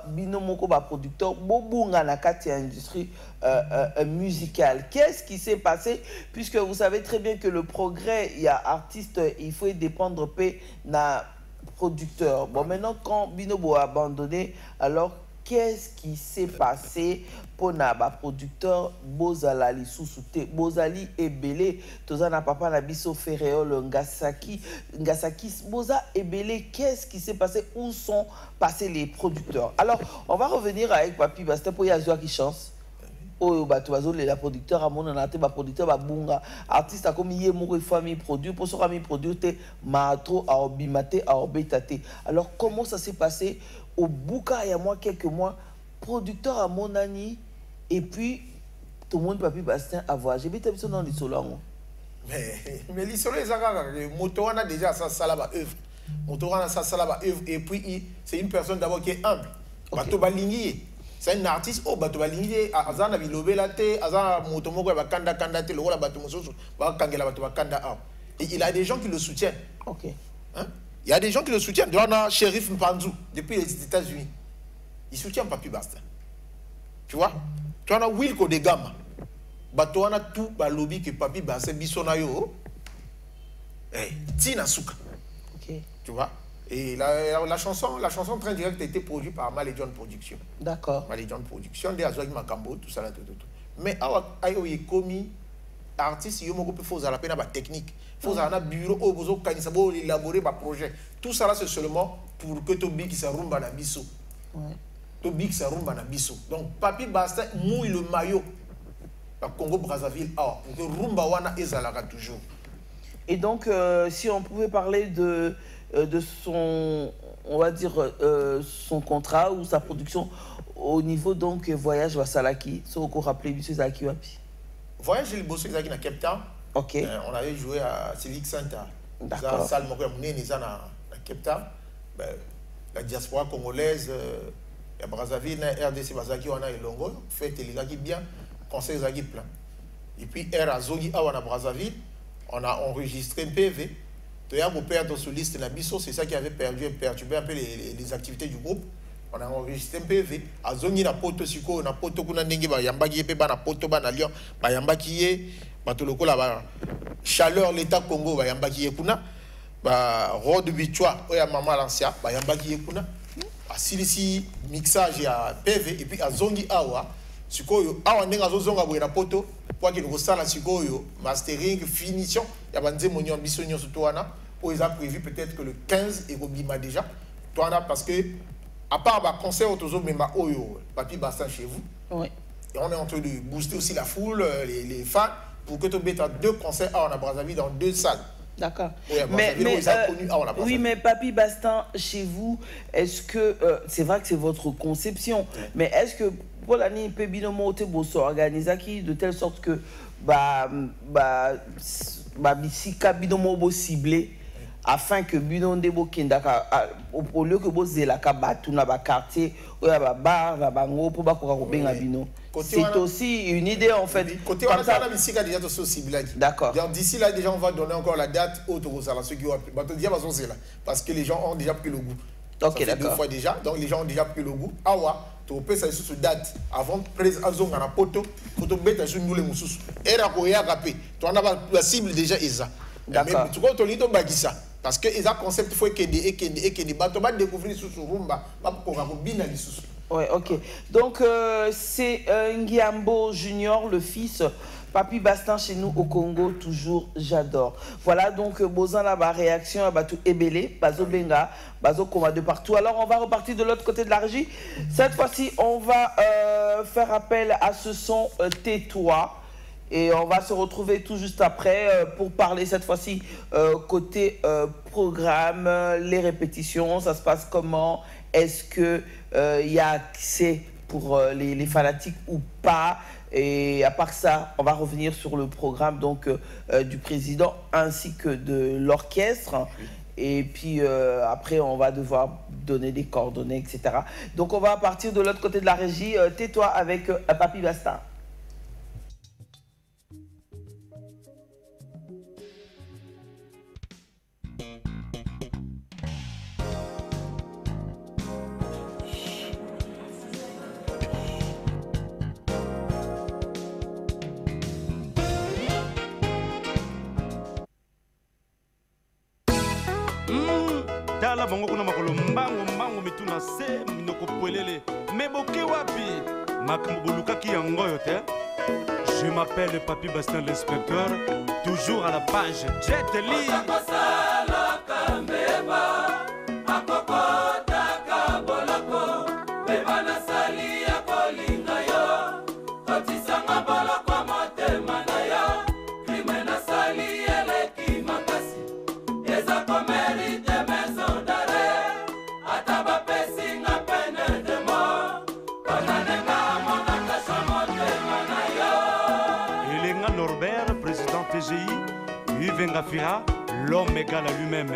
Binomoko producteur Bobunga na kati industrie musicale? Qu'est-ce qui s'est passé? Puisque vous savez très bien que le progrès, il y a artiste, il faut dépendre na producteur. Bon, maintenant quand Binobo a abandonné, alors qu'est-ce qui s'est passé pour naba producteur Bozala li Sousouté, Bozali Ebele, Tozana Papa Nabiso Ferréol Ngasaki, Boza Ebele, qu'est-ce qui s'est passé? Où sont passés les producteurs? Alors, on va revenir avec Papi Basta pour Yazua qui chance. Oh, la producteur à mon anaté, producteur à bunga, artiste comme yé mou famille produit, pour ce famille produit, matro à obimate à obetate. Alors, comment ça s'est passé? Au Bouka, il y a moi quelques mois, producteur à Monani, et puis tout le monde, Papi Bastien, a voyagé. J'ai vu dans les solos. Mais les solos, le moto a déjà sa salaba œuvre. Moto a sa salaba œuvre, et puis c'est une personne d'abord qui est humble. Bato Balingui, c'est un artiste, oh, Bato Balingui, Azan a vilobé la té, Azan Motomoko, Bakanda, Kanda, le rôle à Bato Mososo, Bakangela, Bato Bakanda. Et il a des gens qui le soutiennent. Ok. Hein? Il y a des gens qui le soutiennent. On a Shérif Mpanzou, depuis les États-Unis. Il soutient Papi Basta. Tu vois? Tu as Wilco de Gama. Tu as tout le lobby que Papi Basta Bissonayo. Tina Souka. Ok. Tu vois? Et la chanson Train Direct a été produite par Malédion Production. D'accord. Malédion Production, des Azoï Makambo, tout ça. Tout. Mais Ayo est commis. Artiste, il faut faire la peine à la technique. Il faut faire un bureau, il faut élaborer un projet. Tout ça, c'est seulement pour que tu big ça rumba na biso. Tu big ça rumba na biso. Donc, Papi Basta mouille le maillot. Le Congo-Brazzaville, pour que rumba wana ezalaka toujours. Et donc, si on pouvait parler de son, on va dire, son contrat ou sa production au niveau donc Voyage Wasalaki, ça vous rappelez du Zaki Wapi? Voyage le bosso Zaki na Cape Town. Ok. On avait joué à Civic Center. D'accord. Salle na Cape Town. La diaspora congolaise, la Brazzaville, la RDC Bazaki wana elongo, fête les bien, conseil Zaki plein. Et puis Air Azogi awana Brazzaville, on a enregistré un PV. Tu as perdre sur liste na biso, c'est ça qui avait perturbé un peu les activités du groupe. On a enregistré un PV. Azongi na poto siko na poto kuna ndenge ba yambaki pe ba na poto ba na Lyon ba yambaki ye batoloko la ba chaleur l'état Congo ba yambaki ye kuna ba Rod Bichwa oya mama l'ancien ba yambaki ye kuna asilisi mixage ya PV et puis azongi awa sikoyo awa ndenge azozonga boye na poto kwa ki sala sikoyo mastering finition ya banze monyo biso nyonso to wana o ils a prévu peut-être que le 15 et Robima déjà to wana parce que à part le concert autour de Oyo, Papi Basta chez vous, oui. Et on est en train de booster aussi la foule, les fans, pour que tu mettes deux concerts à Brazzaville dans deux salles. D'accord. Oui, mais Papi Basta chez vous, est-ce que c'est vrai que c'est votre conception, mais est-ce que pour l'année Pebinomo Teboso organise de telle sorte que Bissika Binomo ciblé afin que Binondebo Kindaka, au lieu que Bozelaka Batuna quartier, ou ya bar, bango pour Bakorabenga Bino. C'est aussi une idée en fait. Côté on a Bissika déjà tout ciblé. D'accord. D'ici là déjà on va donner encore la date autour à ceux qui ont parce que les gens ont déjà pris le goût. Ok, d'accord. 2 fois déjà, donc les gens ont déjà pris le goût. Awa, topesa lisusu date avant presse azonga na poto tobeta sur nous les mususu era koyaka pe toanda la cible déjà eza mais tu ko toli to bagisa parce que eza concept faut que des bato ba découvrir lisusu rumba ba ko bina lisusu. Ouais, ok. Donc c'est Ngiambo Junior, le fils Papi Bastin chez nous au Congo, toujours j'adore. Voilà donc Bozan là bas réaction à Batou Ebele, Bazo Benga, Bazo Koma de partout. Alors on va repartir de l'autre côté de la régie. Cette fois-ci on va faire appel à ce son Tais-toi. Et on va se retrouver tout juste après pour parler cette fois-ci côté programme, les répétitions, ça se passe comment, est-ce que y a accès pour les fanatiques ou pas. Et à part ça, on va revenir sur le programme donc du président ainsi que de l'orchestre. Et puis après, on va devoir donner des coordonnées, etc. Donc on va partir de l'autre côté de la régie. Tais-toi avec Papi Bastin. Tala bongo kuna makolo mbango mituna se minoko poelele meboke wapi makambo bolukaki yango yo te. Je m'appelle Papi Bastin l'inspecteur, toujours à la page Jet Li. Venga Fira, l'homme égal à lui-même.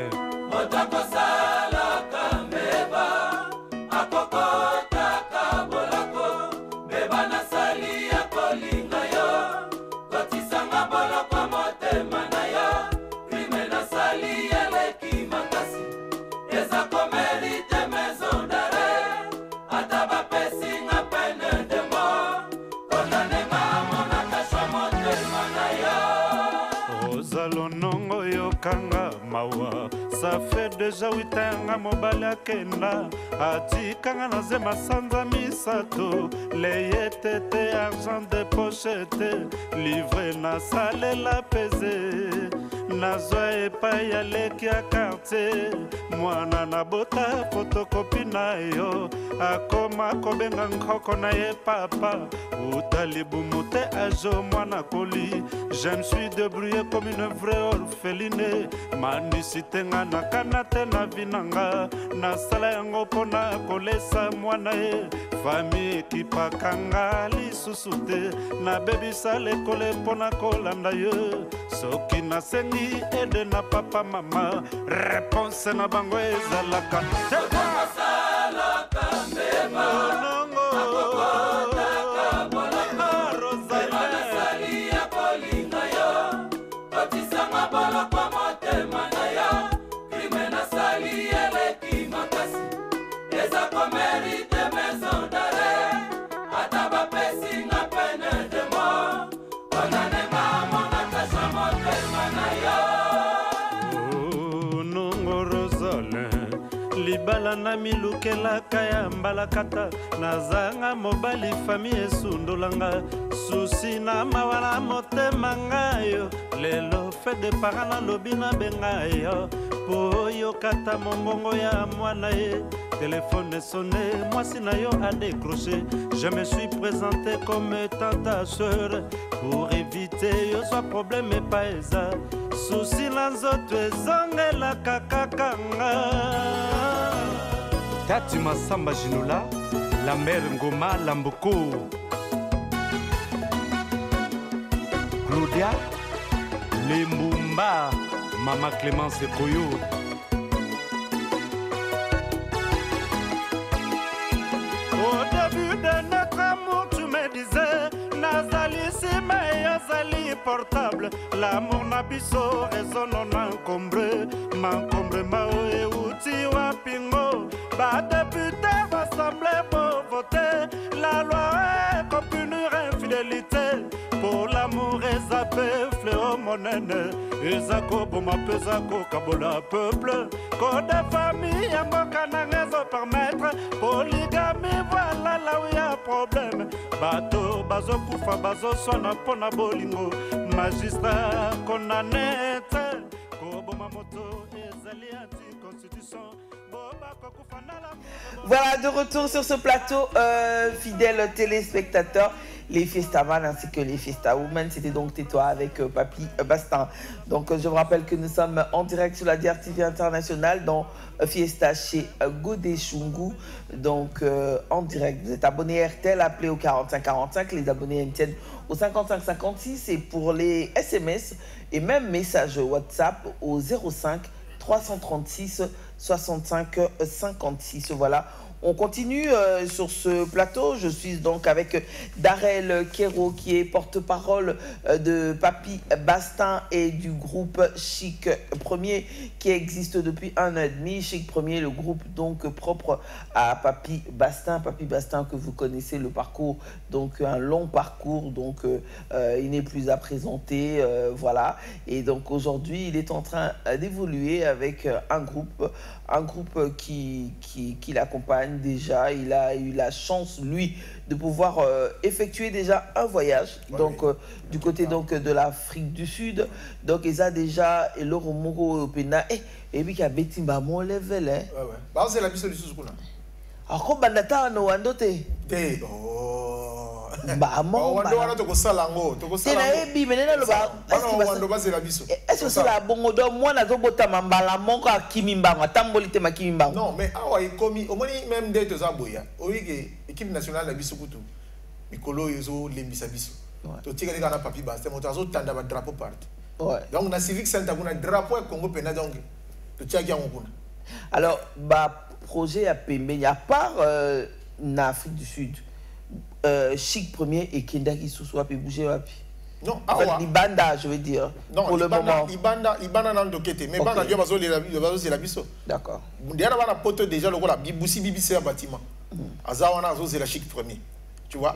Ça fait déjà 8 ans à Mobala Kenda Atikanga na zema sanza misato Leye tete argent de pochette Livré na sale la pesé Nazwa epa ya leki ya quartier Mwana na bota photocopie na yo Akoma kobenga nkoko na ye papa Utalibu mute ajo mwana koli Je me suis débrouillé comme une vraie orpheline Manisite nga na kanate na vinanga Na sala yango pona kolesa mwana ye Famille ekipakanga lisusu te Na bebisa lekole pona kolanda ye Soki na sengi ede na papa mama Réponse na bango ezalaka Libala na milukelaka ya mbalakata Nazanga mobali famille esundolanga Susi na mawala motema ngayo Lelo fe de parana lobina bengayo Po yo kata mombongo ya mwana ye Téléphone sonné, moi si na yo a décroché Je me suis présenté comme étant ta soeur Pour éviter yo soit problème et pas eza Susi na nzoto ezongela kakakanga Tati Masamba Jinola, la mère Ngoma Lamboko Claudia, Lembumba, Mama Clémence Koyo Au début de notre amour tu me disais Nazali Sima et Azali portable L'amour n'a biso résonne en encombré M'encombre mao et outi wapingo Ba député va assemblée pour voter. La loi est qu'on punir infidélité. Pour l'amour et zappé, fléau monene. Ezako boma pesako kabola peuple. Code de famille, mboka nangezo permettre. Polygamie, voilà là où y a problème. Bateau, bazo kufa, bazo sona pona bolingo. Magistrat condamné. Koboma moto, ezali anti-constitution. Voilà, de retour sur ce plateau, fidèles téléspectateurs, les Fiestaman ainsi que les Fiesta Women. C'était donc Tais-toi avec Papy Bastin. Donc je vous rappelle que nous sommes en direct sur la DRTV internationale dans Fiesta chez Godé Chungu. Donc en direct, vous êtes abonné RTL, appelez au 4545, les abonnés MTN au 5556 et pour les SMS et même messages WhatsApp au 05 336 65 56. Voilà, on continue sur ce plateau. Je suis donc avec Darel Kero qui est porte-parole de Papy Bastin et du groupe Chic Premier qui existe depuis 1 an et demi. Chic Premier, le groupe donc propre à Papy Bastin. Papy Bastin que vous connaissez le parcours, donc un long parcours, donc il n'est plus à présenter, voilà. Et donc aujourd'hui il est en train d'évoluer avec un groupe qui l'accompagne déjà. Il a eu la chance, lui, de pouvoir effectuer déjà un voyage, donc du côté donc de l'Afrique du Sud. Donc il a déjà et le Romoro Pena et puis qui a bêti mon level hein. Ouais. Bah c'est la mission du sous kuna. Alors comme bandata no andote. Bah mon wando wana to ko sala ngo to ko sala. Tena ebi menena lo ba. Wando ba c'est la mission. Est-ce que c'est la bongo do moi na zo bota mambala monko akimimbango tambolite makimimbango. Non mais awa ikomi au moins même de to zaboya. Oyi équipe nationale la biso kutu. Mikolo yezo lembisa biso. To tika tika na Papy Bastin moto zo tanda ba drapeau parti. Ouais. Donc na civic center kuna drapeau Congo pena donc to tika yango kuna. Alors bah projet à Pembe à part en Afrique du Sud. Chic Premier et Kendaki Sousou peut bouger wapi. Non, en fait, Libanda, je veux dire. Non, pour Libanda, le moment. Libanda n'a pas mais Banda Dieu va se la biso. D'accord. Ndiana va la pote déjà le la bibusi bibisi un bâtiment. Azawana zo c'est la Chic Premier. Tu vois?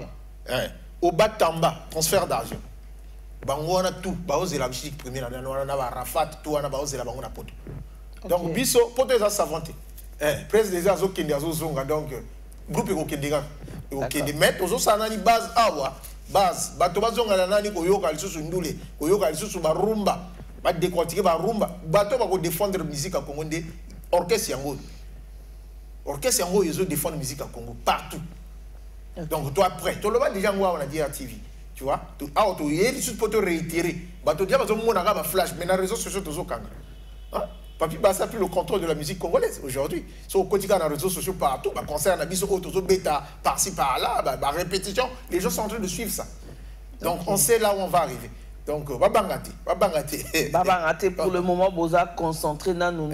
Au Batamba, transfert d'argent. Bango na tout, ba c'est la Chic Premier na na ba Rafat tout na ba c'est la bango na pote. Donc biso pote za savanté. Président des azo kende azo zonga donc groupe ko kendega. Ok, de mettre aux autres base awa base bato bazonga nani koyoka lisusu ndule koyoka lisusu barumba ba décortiquer barumba bato ba ko défendre musique à Congo ndé orchestre yango ils ont défendre musique à Congo partout. Donc toi après tu le vas déjà ngwa on a dit à TV tu vois tu auto yeli juste pour te réitérer bato dia bazo mona ba flash mais na réseaux sociaux tozo kanga hein. Papy Bastin a pris le contrôle de la musique congolaise aujourd'hui. Sur le quotidien, dans les réseaux sociaux partout, bah, concert, bêta, par-ci, par-là, bah, répétition, les gens sont en train de suivre ça. Donc on sait là où on va arriver. Donc, babangate. Babangate, pour le moment, vous êtes concentré dans nous.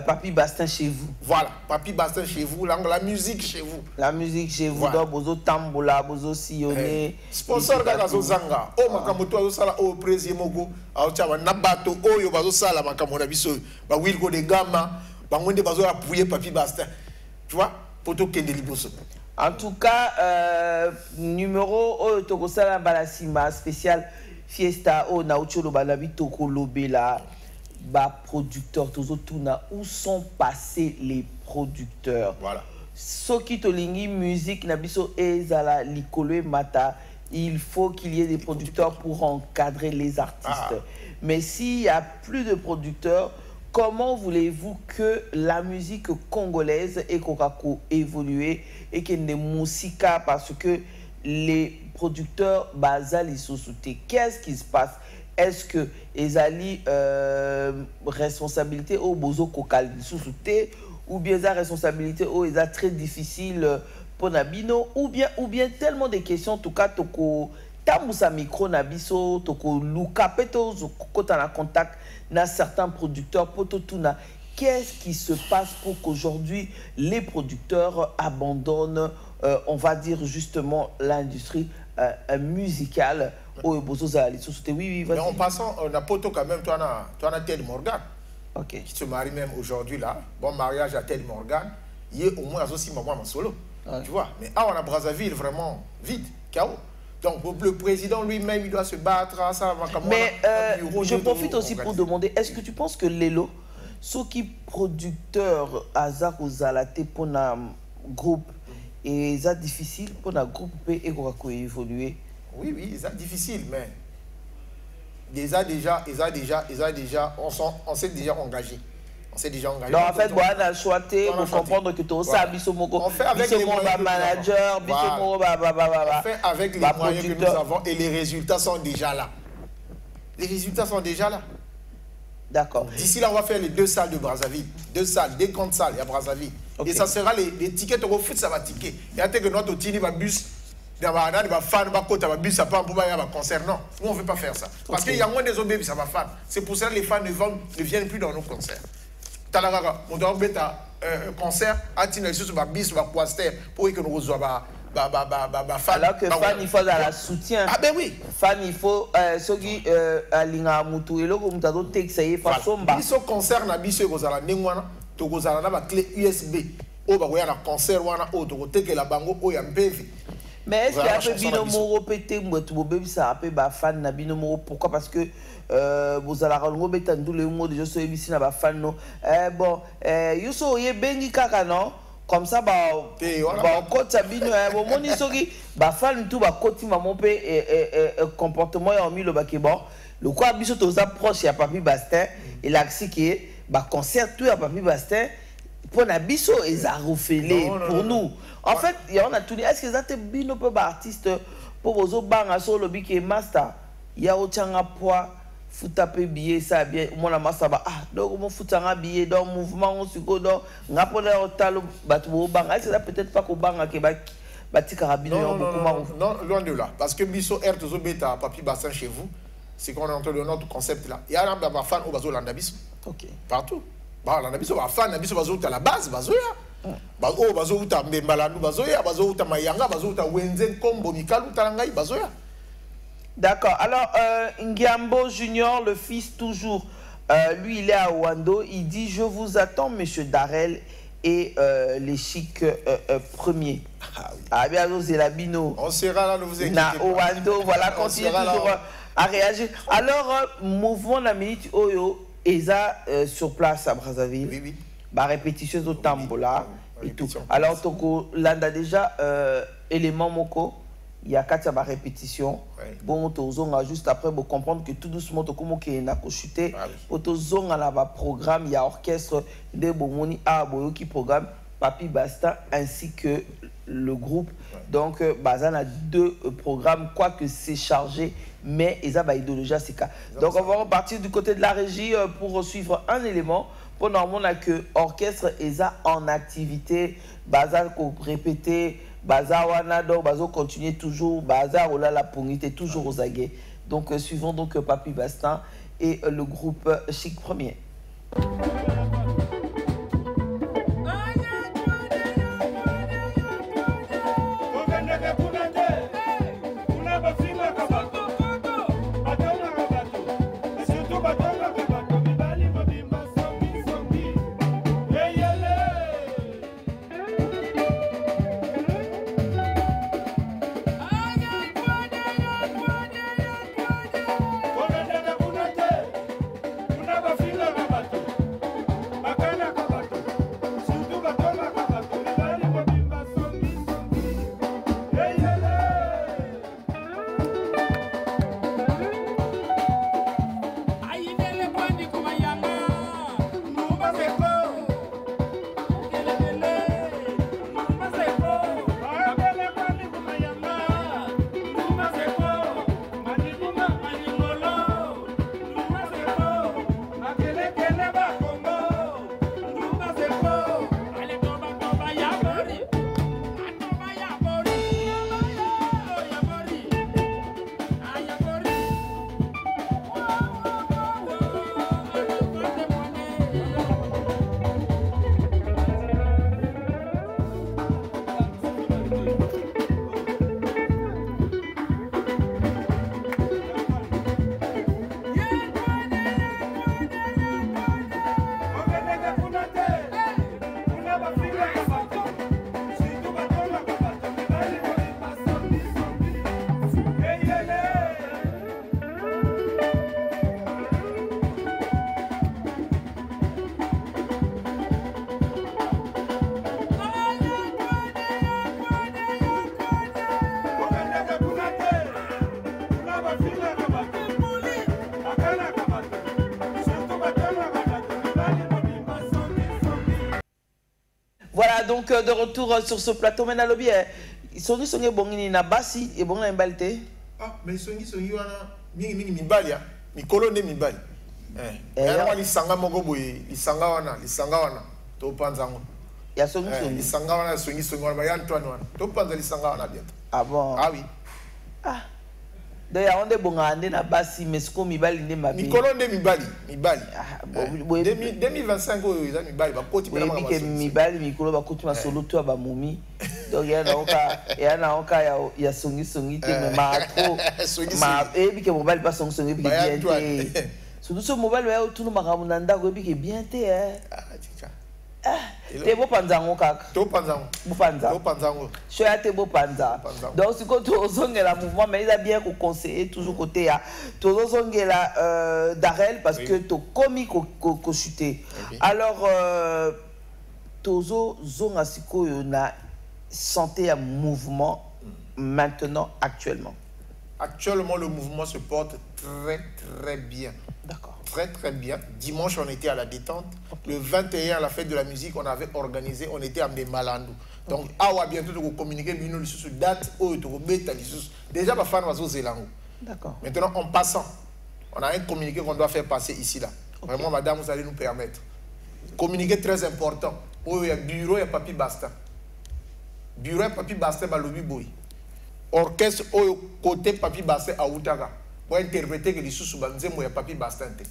Papy Bastin chez vous. Voilà, Papy Bastin chez vous, la musique chez vous. La musique chez vous, donc vous êtes tambola, vous êtes sillonné. Sponsor Gagazo Zanga, oh Makamoto Azosala, oh Président Mogo, Aochawa Nabato, oh Yobazo Sala, Makamona Biso, Ba Wilgo de Gama, Bangonde Bazo appuyer Papy Bastin. Tu vois, Poto Kende Liboso. En tout cas, numéro Tokosala Balasima, spécial Fiesta, oh Naocholo Balabi Toko Lobela. Bah, producteurs, où sont passés les producteurs? Voilà. Soki Tolingi, musique, Nabiso Ezala, Likolo Mata, il faut qu'il y ait des producteurs pour encadrer les artistes. Mais s'il n'y a plus de producteurs, comment voulez-vous que la musique congolaise et Kokako évolue et qu'il y ait des musiques parce que les producteurs basali sous-soutés? Qu'est-ce qui se passe? Est-ce que ezali responsabilité au bozo kokal sous-souté ou bien sa responsabilité au eza très difficile pour Nabino ou bien tellement de questions en tout cas toko tambusa micro nabiso toko luka peto kota na contact na certains producteurs poto tuna. Qu'est-ce qui se passe pour qu'aujourd'hui les producteurs abandonnent on va dire justement l'industrie musicale? Oui, mais en passant, on a poto quand même, toi, on a Ted Morgan. Qui se marie même aujourd'hui là. Bon mariage à Ted Morgan. Il y a au moins aussi maman solo. Ouais. Tu vois, mais on a Brazzaville vraiment vide, chaos. Donc le président lui-même, il doit se battre. Ça va comme mais je profite aussi pour demander, est-ce que tu penses que Lelo, ceux qui producteurs Azak ou Zalaté pour un groupe, et c'est difficile pour un groupe et évoluer? Oui, c'est difficile, mais ils ont déjà, on s'est déjà engagé. On s'est déjà engagé. Donc en fait, on a choisi pour comprendre que tout ça, on fait avec les moyens manager, on fait avec les moyens que nous avons et les résultats sont déjà là. Les résultats sont déjà là. D'accord. D'ici là, on va faire les 2 salles de Brazzaville. 2 salles, des grandes salles à Brazzaville. Okay. Et ça sera les tickets au foot, ça va ticket. Il y a que notre tini va bus. Il y a des fans, bus, ça pas pour un concert. Non, nous on ne veut pas faire ça. Parce qu'il y a moins des autres ça va fan. C'est pour ça que les fans ne viennent plus dans nos concerts. On doit mettre un concert à Tina sur bis, pour que nous reçoivions alors que fan il faut la soutien. Ah ben oui. Fan il faut ceux qui alinga mutu et logo mutado texte y façon ba. Biso concert na biso kozala ndengwana to kozala na ba clé USB. O ba koya na concert wana o to kotekela bango o ya mpevi. Mais est-ce qu'il y a un bino moro pété moutou bobe ça appelle ba fan na bino moro? Pourquoi? Parce que vous allez rendre beta ndou le mot de je suis ici na ba fan no. Bon yuso ye bengi kaka non. Comme ça, côté Sabino, bon, soki, fan tout, côté maman comportement et mis le bon. Le quoi, biso tous approche à Papi Bastin et l'accès qui est, concert tout à Papi Bastin pour na biso et ça refait pour nous. En fait, il y en a tout dit. Est-ce que ça te bino peu artiste pour vos autres bangs sur le bic et master? Il y a autant à poids. Faut taper billet ça bien mon la masse ba donc mon foot un billet dans mouvement on se go dans ngapole hôtel batu banga c'est peut-être pas ko banga ke ba ti carabine non loin de là parce que biso air to beta Papi Bassin chez vous c'est qu'on est en train de notre concept là il y a un fan au bazo landabis OK partout ba landabis ba fan na biso bazo à la base bazo ya ba o bazo uta mbembala nu bazo ya bazo uta mayanga bazo uta wenzen kombo mikalu talangai bazo ya. D'accord. Alors, Ngiambo Junior, le fils toujours, lui, il est à Wando. Il dit, je vous attends, monsieur Darel et les chics premiers. Ah bien, Zelabino. On sera là, ne vous inquiétez pas. Wando, voilà, continuez toujours à réagir. Alors, mouvement la minute Oyo, Eza sur place à Brazzaville. Oui. Répétition au Tambola et tout. Alors, Toko, Landa déjà, élément Moko. Il y a 4 répétitions. Bon, juste après, vous comprendre que tout doucement, comment il a chuté. Pour programme, il y a orchestre de Bomoni à qui programme Papi Basta ainsi que le groupe. Donc, Bazan a 2 programmes, quoique c'est chargé, mais ils ont idéologie à ces cas. Donc, on va repartir du côté de la régie pour suivre un élément. Pour normalement, on a que orchestre ESA en activité, Bazan répété. Bazar Wanado, Bazo continue toujours, Bazar Ola la Pongite toujours aux aguets. Donc suivons donc Papi Bastin et le groupe Chic Premier. donc de retour sur ce plateau. Maintenant, lobby, songi songi bongini na basi et bongi na mbalite. Ah, mais songi wana mingi mibali ya. Mikolo ne mibali. Ya li sanga moko boye, li sanga wana. To panzango. Ya songi songi. Li sanga wana songi wana ya Antoine wana. To panza li sanga wana bientôt. Ah bon. Ah oui. Ah. D'ailleurs, on est bon à aller na basi mais ce qu'on mibali ne m'a Mikolo ne mibali. Ah, 2025 oyo eza mibali ba koti bela ma ba. Mibali mikolo ba koti ma solo to ba mumi. Donc ya na oka ya songi te mais ma trop. Ma ebi ke mobile pas songi bi bien te. Surtout ce mobile ya tout no makambo na ndako ebi ke bien te Ah, tika. Te bo panzango kaka. To panzango. Bo panzango. To panzango. Choya te bo panza. Donc si quand tu ozongela mouvement mais il a bien qu'on conseiller toujours côté ya. Tu ozongela Darel parce que to komi ko chuter. Alors tozo zonga sikoyo na santé à mouvement maintenant actuellement. Actuellement le mouvement se porte très bien. D'accord. Très bien. Dimanche, on était à la détente. Okay. Le 21, à la fête de la musique, on avait organisé, on était à Malandou. Donc, okay. Bientôt, tu vas communiquer sur date, déjà, ma fan va au Zélango. D'accord. Maintenant, en passant, on a un communiqué qu'on doit faire passer ici, là. Okay. Vraiment, madame, vous allez nous permettre. Communiqué très important. Oh, il y a bureau, il y a papi basta. Bureau, il y a papi basta, il y a lobby boy. Orchestre, au côté papi basta, à Outaga. Pour interpréter que les sous banzemo ya papi bastante.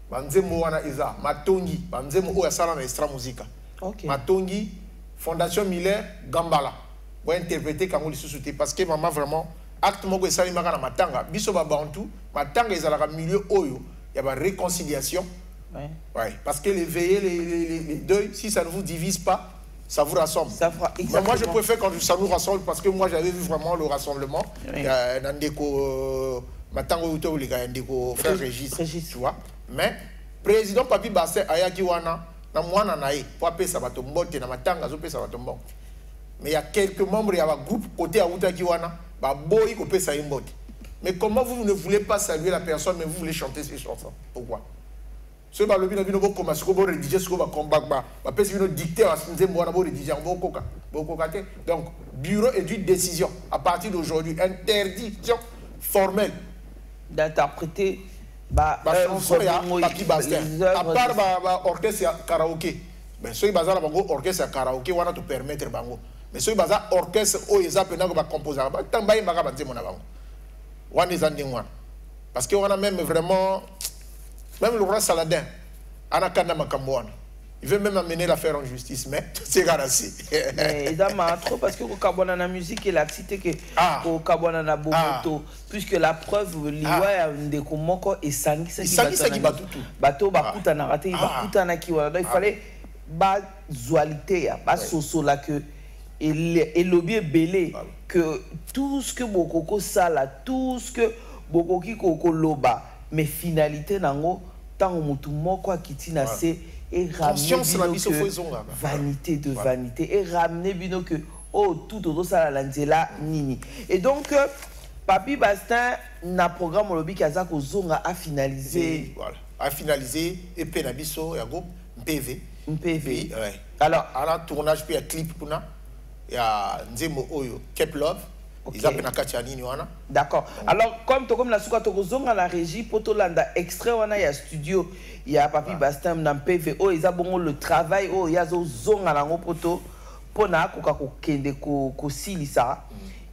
Banzemo wana isa matongi, banzemo o ya sala na extra musica. OK. Matongi Fondation Miller Gambala. Pour interpréter quand les sous parce que maman vraiment acte moko esali maka na matanga, biso ba bantu, matanga ezalaka milieu oyo, il y a ba réconciliation. Ouais. Ouais, parce que les veillées les deuils, si ça ne vous divise pas, ça vous rassemble. Ça fera exactement. Moi, je préfère quand ça nous rassemble parce que moi, j'avais vu vraiment le rassemblement. Oui. Nandeko, Matango Uto, les gars, Nandeko, frère Régis, tu vois. Mais, président Papi Basse, Ayaki Wana, na mwana nae, pour appeler ça va tomber, na Matanga, ça va tomber. Mais il y a quelques membres, il y a un groupe côté à Outaki Wana, bah, boy, ko pesa imbote. Mais comment vous ne voulez pas saluer la personne, mais vous voulez chanter ces chansons? Pourquoi? Ce que le bino bo comme ce que bo rédiger ce que va combattre ba parce que dicter à ce mo na bo rédiger bo koka donc bureau et d'une décision à partir d'aujourd'hui interdiction formelle d'interpréter chanson ya papi basta à part ba orchestre karaoké ben ceux qui bazar bango orchestre karaoké wana te permettre bango mais ceux qui bazar orchestre o yeza pena ko ba composer ba tamba yimba ba nzemo na bango wana ezandi ngwana parce que on a même vraiment. Même le roi Saladin, Anakanda Makamouana, il veut même amener l'affaire en justice, mais c'est garanti. Mais trop parce que au Kabwana la musique et la cité que au Kabwana na Bomoto, puisque la preuve liwa ya ndeko moko et sangi qui batutu. Bateau bakuta na raté, bakuta na kiwa. Donc il fallait ba zualité ya, ba soso là que et lobby belé que tout ce que Bokoko sala, tout ce que Bokoki Koko loba. Mais finalité nango tant mutu moko akitina c'est et ramener vanité de vanité et ramener bino que oh tout auto ça la nzela nini et donc Papi Bastin na programme lobby kaza ko zonga a finaliser voilà a finaliser et penabiso ya go MPV ouais. Alors à la tournage puis un clip kuna ya nzemo oyo Keep Love. Okay. D'accord. Alors, comme la souka tokozonga à la régie, potolanda extrait wana ya studio, il y a Papi Bastin dans PVO, ils ont le travail, il y a zonga la poto, pona koka kende ko silisa.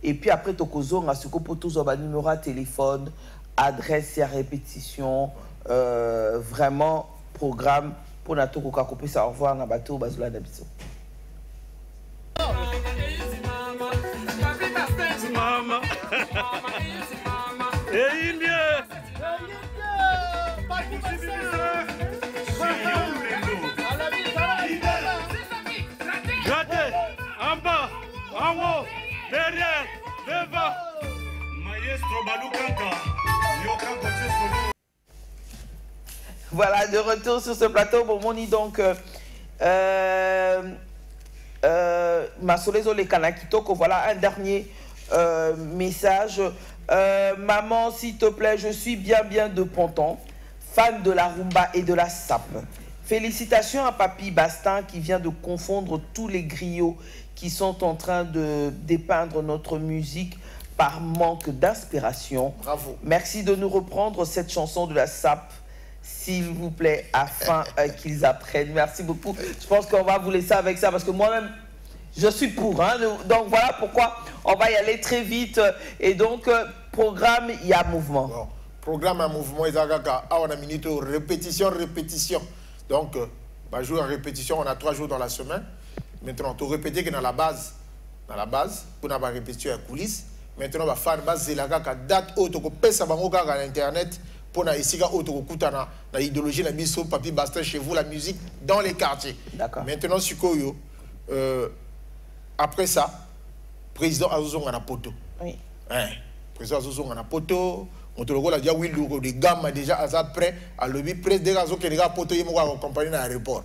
Et puis après tokozonga suko poto zoba numéro de téléphone, adresse et répétition, vraiment programme pour na to koka kope ça au revoir na bateau bazula d'habitude. Mama. Et Indien. Gratté, en bas, en haut, derrière, devant. Maestro Balukanta. Voilà, de retour sur ce plateau. Bon, on dit donc Masolezo le Kanakitoko, voilà un dernier message. Maman, s'il te plaît, je suis bien de Ponton, fan de la rumba et de la sape. Félicitations à Papy Bastin qui vient de confondre tous les griots qui sont en train de dépeindre notre musique par manque d'inspiration. Bravo. Merci de nous reprendre cette chanson de la SAP, s'il vous plaît, afin qu'ils apprennent. Merci beaucoup. Je pense qu'on va vous laisser avec ça parce que moi-même, je suis pour. Hein. Donc voilà pourquoi on va y aller très vite. Et donc, programme, il y a mouvement. Bon. Programme à mouvement, il y a une minute répétition. Donc, jour à répétition, on a 3 jours dans la semaine. Maintenant, tu répéter que dans la base, pour avoir répétition à coulisses. Maintenant, on va faire une base de la date où tu peux faire à l'internet pour l'idéologie de la Papy Bastin chez vous, la musique dans les quartiers. D'accord. Maintenant, Sukoyo, après ça, président Azuzong en a poto. Oui. Président Azuzong en a poto. On te le dit, oui, les gammes déjà à prêt à lever presse des réseaux qui les gars poto, ils m'ont accompagné dans l'aéroport.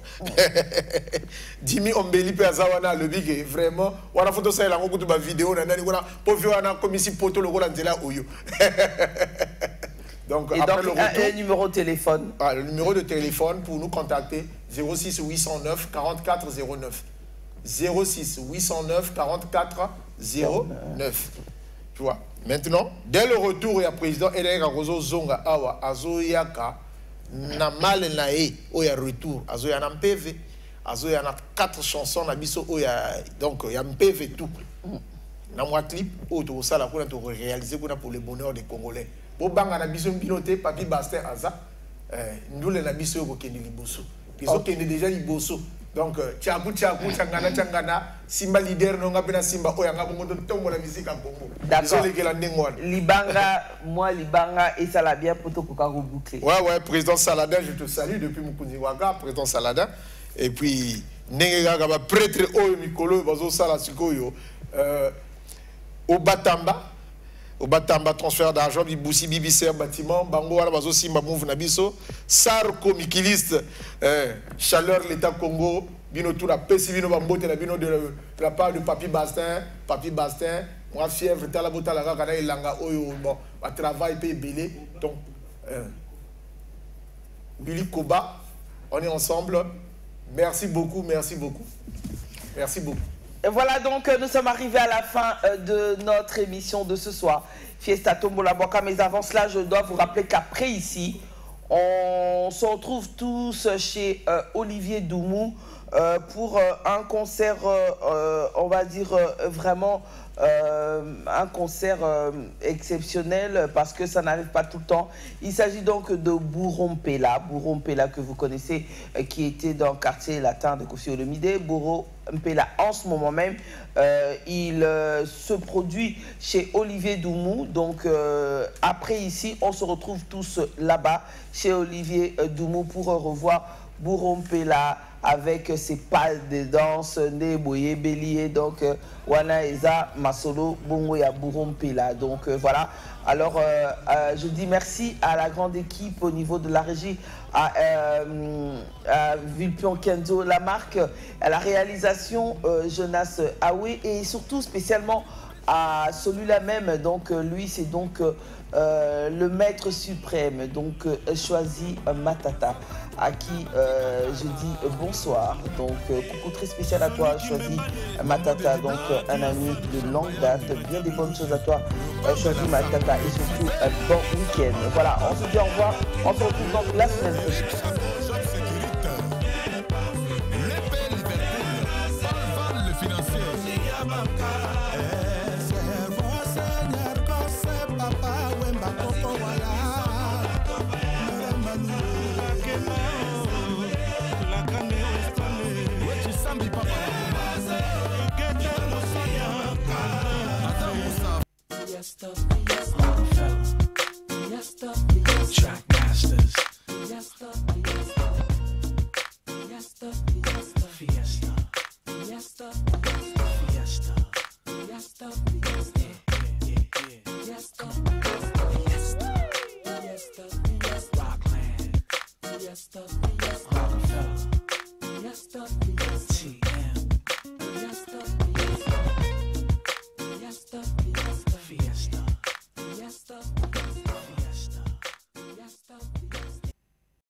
Dimi Ombeli pe azawana lebi vraiment on a photo ça là on coupe ma vidéo on a pour voir on a comme ici poto le rôle là oyo. Donc et après donc, le retour un numéro de téléphone. Le numéro de téléphone pour nous contacter 06 809 44 09 06 809 44 09. Tu vois. Maintenant, dès le retour, il y a le président Hélène Rozo Zonga Awa, Azoyaka, Namal Nae, où il y a retour, Azoyana PV, Azoyana 4 chansons, donc il y a un PV tout. Dans mon clip, où tu as réalisé pour le bonheur des Congolais. Pour Banga Nabiso Binoté, Papy Bastin Aza, nous les Nabiso Kokeni Liboso. Ils ont déjà Liboso. Donc, Tchakou, Tchangana, Simba leader, non, Gabina Simba, Oyanga, Bongo, tombe la musique en Congo. D'accord. Libanga, et ça l'a bien pour tout boucler. Ouais, président Saladin, je te salue depuis Mukunziwaka, président Saladin. Et puis, Nenga, prêtre, Oyo, Mikolo, Bazo Sala, Sikoyo, au Batamba, transfert d'argent, Biboussi, BBC, bâtiment, Bango, Bazo Simba, Mouv Nabiso, Sarko, Mikiliste, Chaleur, l'État Congo, Bino tout la Pessi, Bino Bambote, la Bino de la part de Papy Bastin, moi fièvre, Talabota, la Ragana, Langa, Oyo, bon, à travail, paye belé, donc, Billy Koba, on est ensemble, merci beaucoup. Et voilà donc, nous sommes arrivés à la fin de notre émission de ce soir. Fiesta Tombola Boka, mais avant cela, je dois vous rappeler qu'après ici, on se retrouve tous chez Olivier Doumou pour un concert, on va dire vraiment un concert exceptionnel parce que ça n'arrive pas tout le temps. Il s'agit donc de Bourrompela que vous connaissez, qui était dans le quartier latin de Kofi Olomide. Bourrompela, en ce moment même, il se produit chez Olivier Doumou. Donc après ici, on se retrouve tous là-bas chez Olivier Doumou pour revoir Bourrompela avec ses pas de danse, Neboye, Bélier, donc Wana Eza, Masolo, Bongo ya Bourrompela. Donc voilà. Alors je dis merci à la grande équipe au niveau de la régie, à Vilpion Kenzo Lamarck, à la réalisation Jonas Aoué et surtout spécialement à celui-là même. Donc lui c'est donc le maître suprême, donc Choisi Matata, à qui je dis bonsoir. Donc coucou très spécial à toi Choisi Matata, donc un ami de longue date, bien des bonnes choses à toi Choisi Matata et surtout un bon week-end. Voilà, on se dit au revoir, on se retrouve donc la semaine prochaine. Track Masters.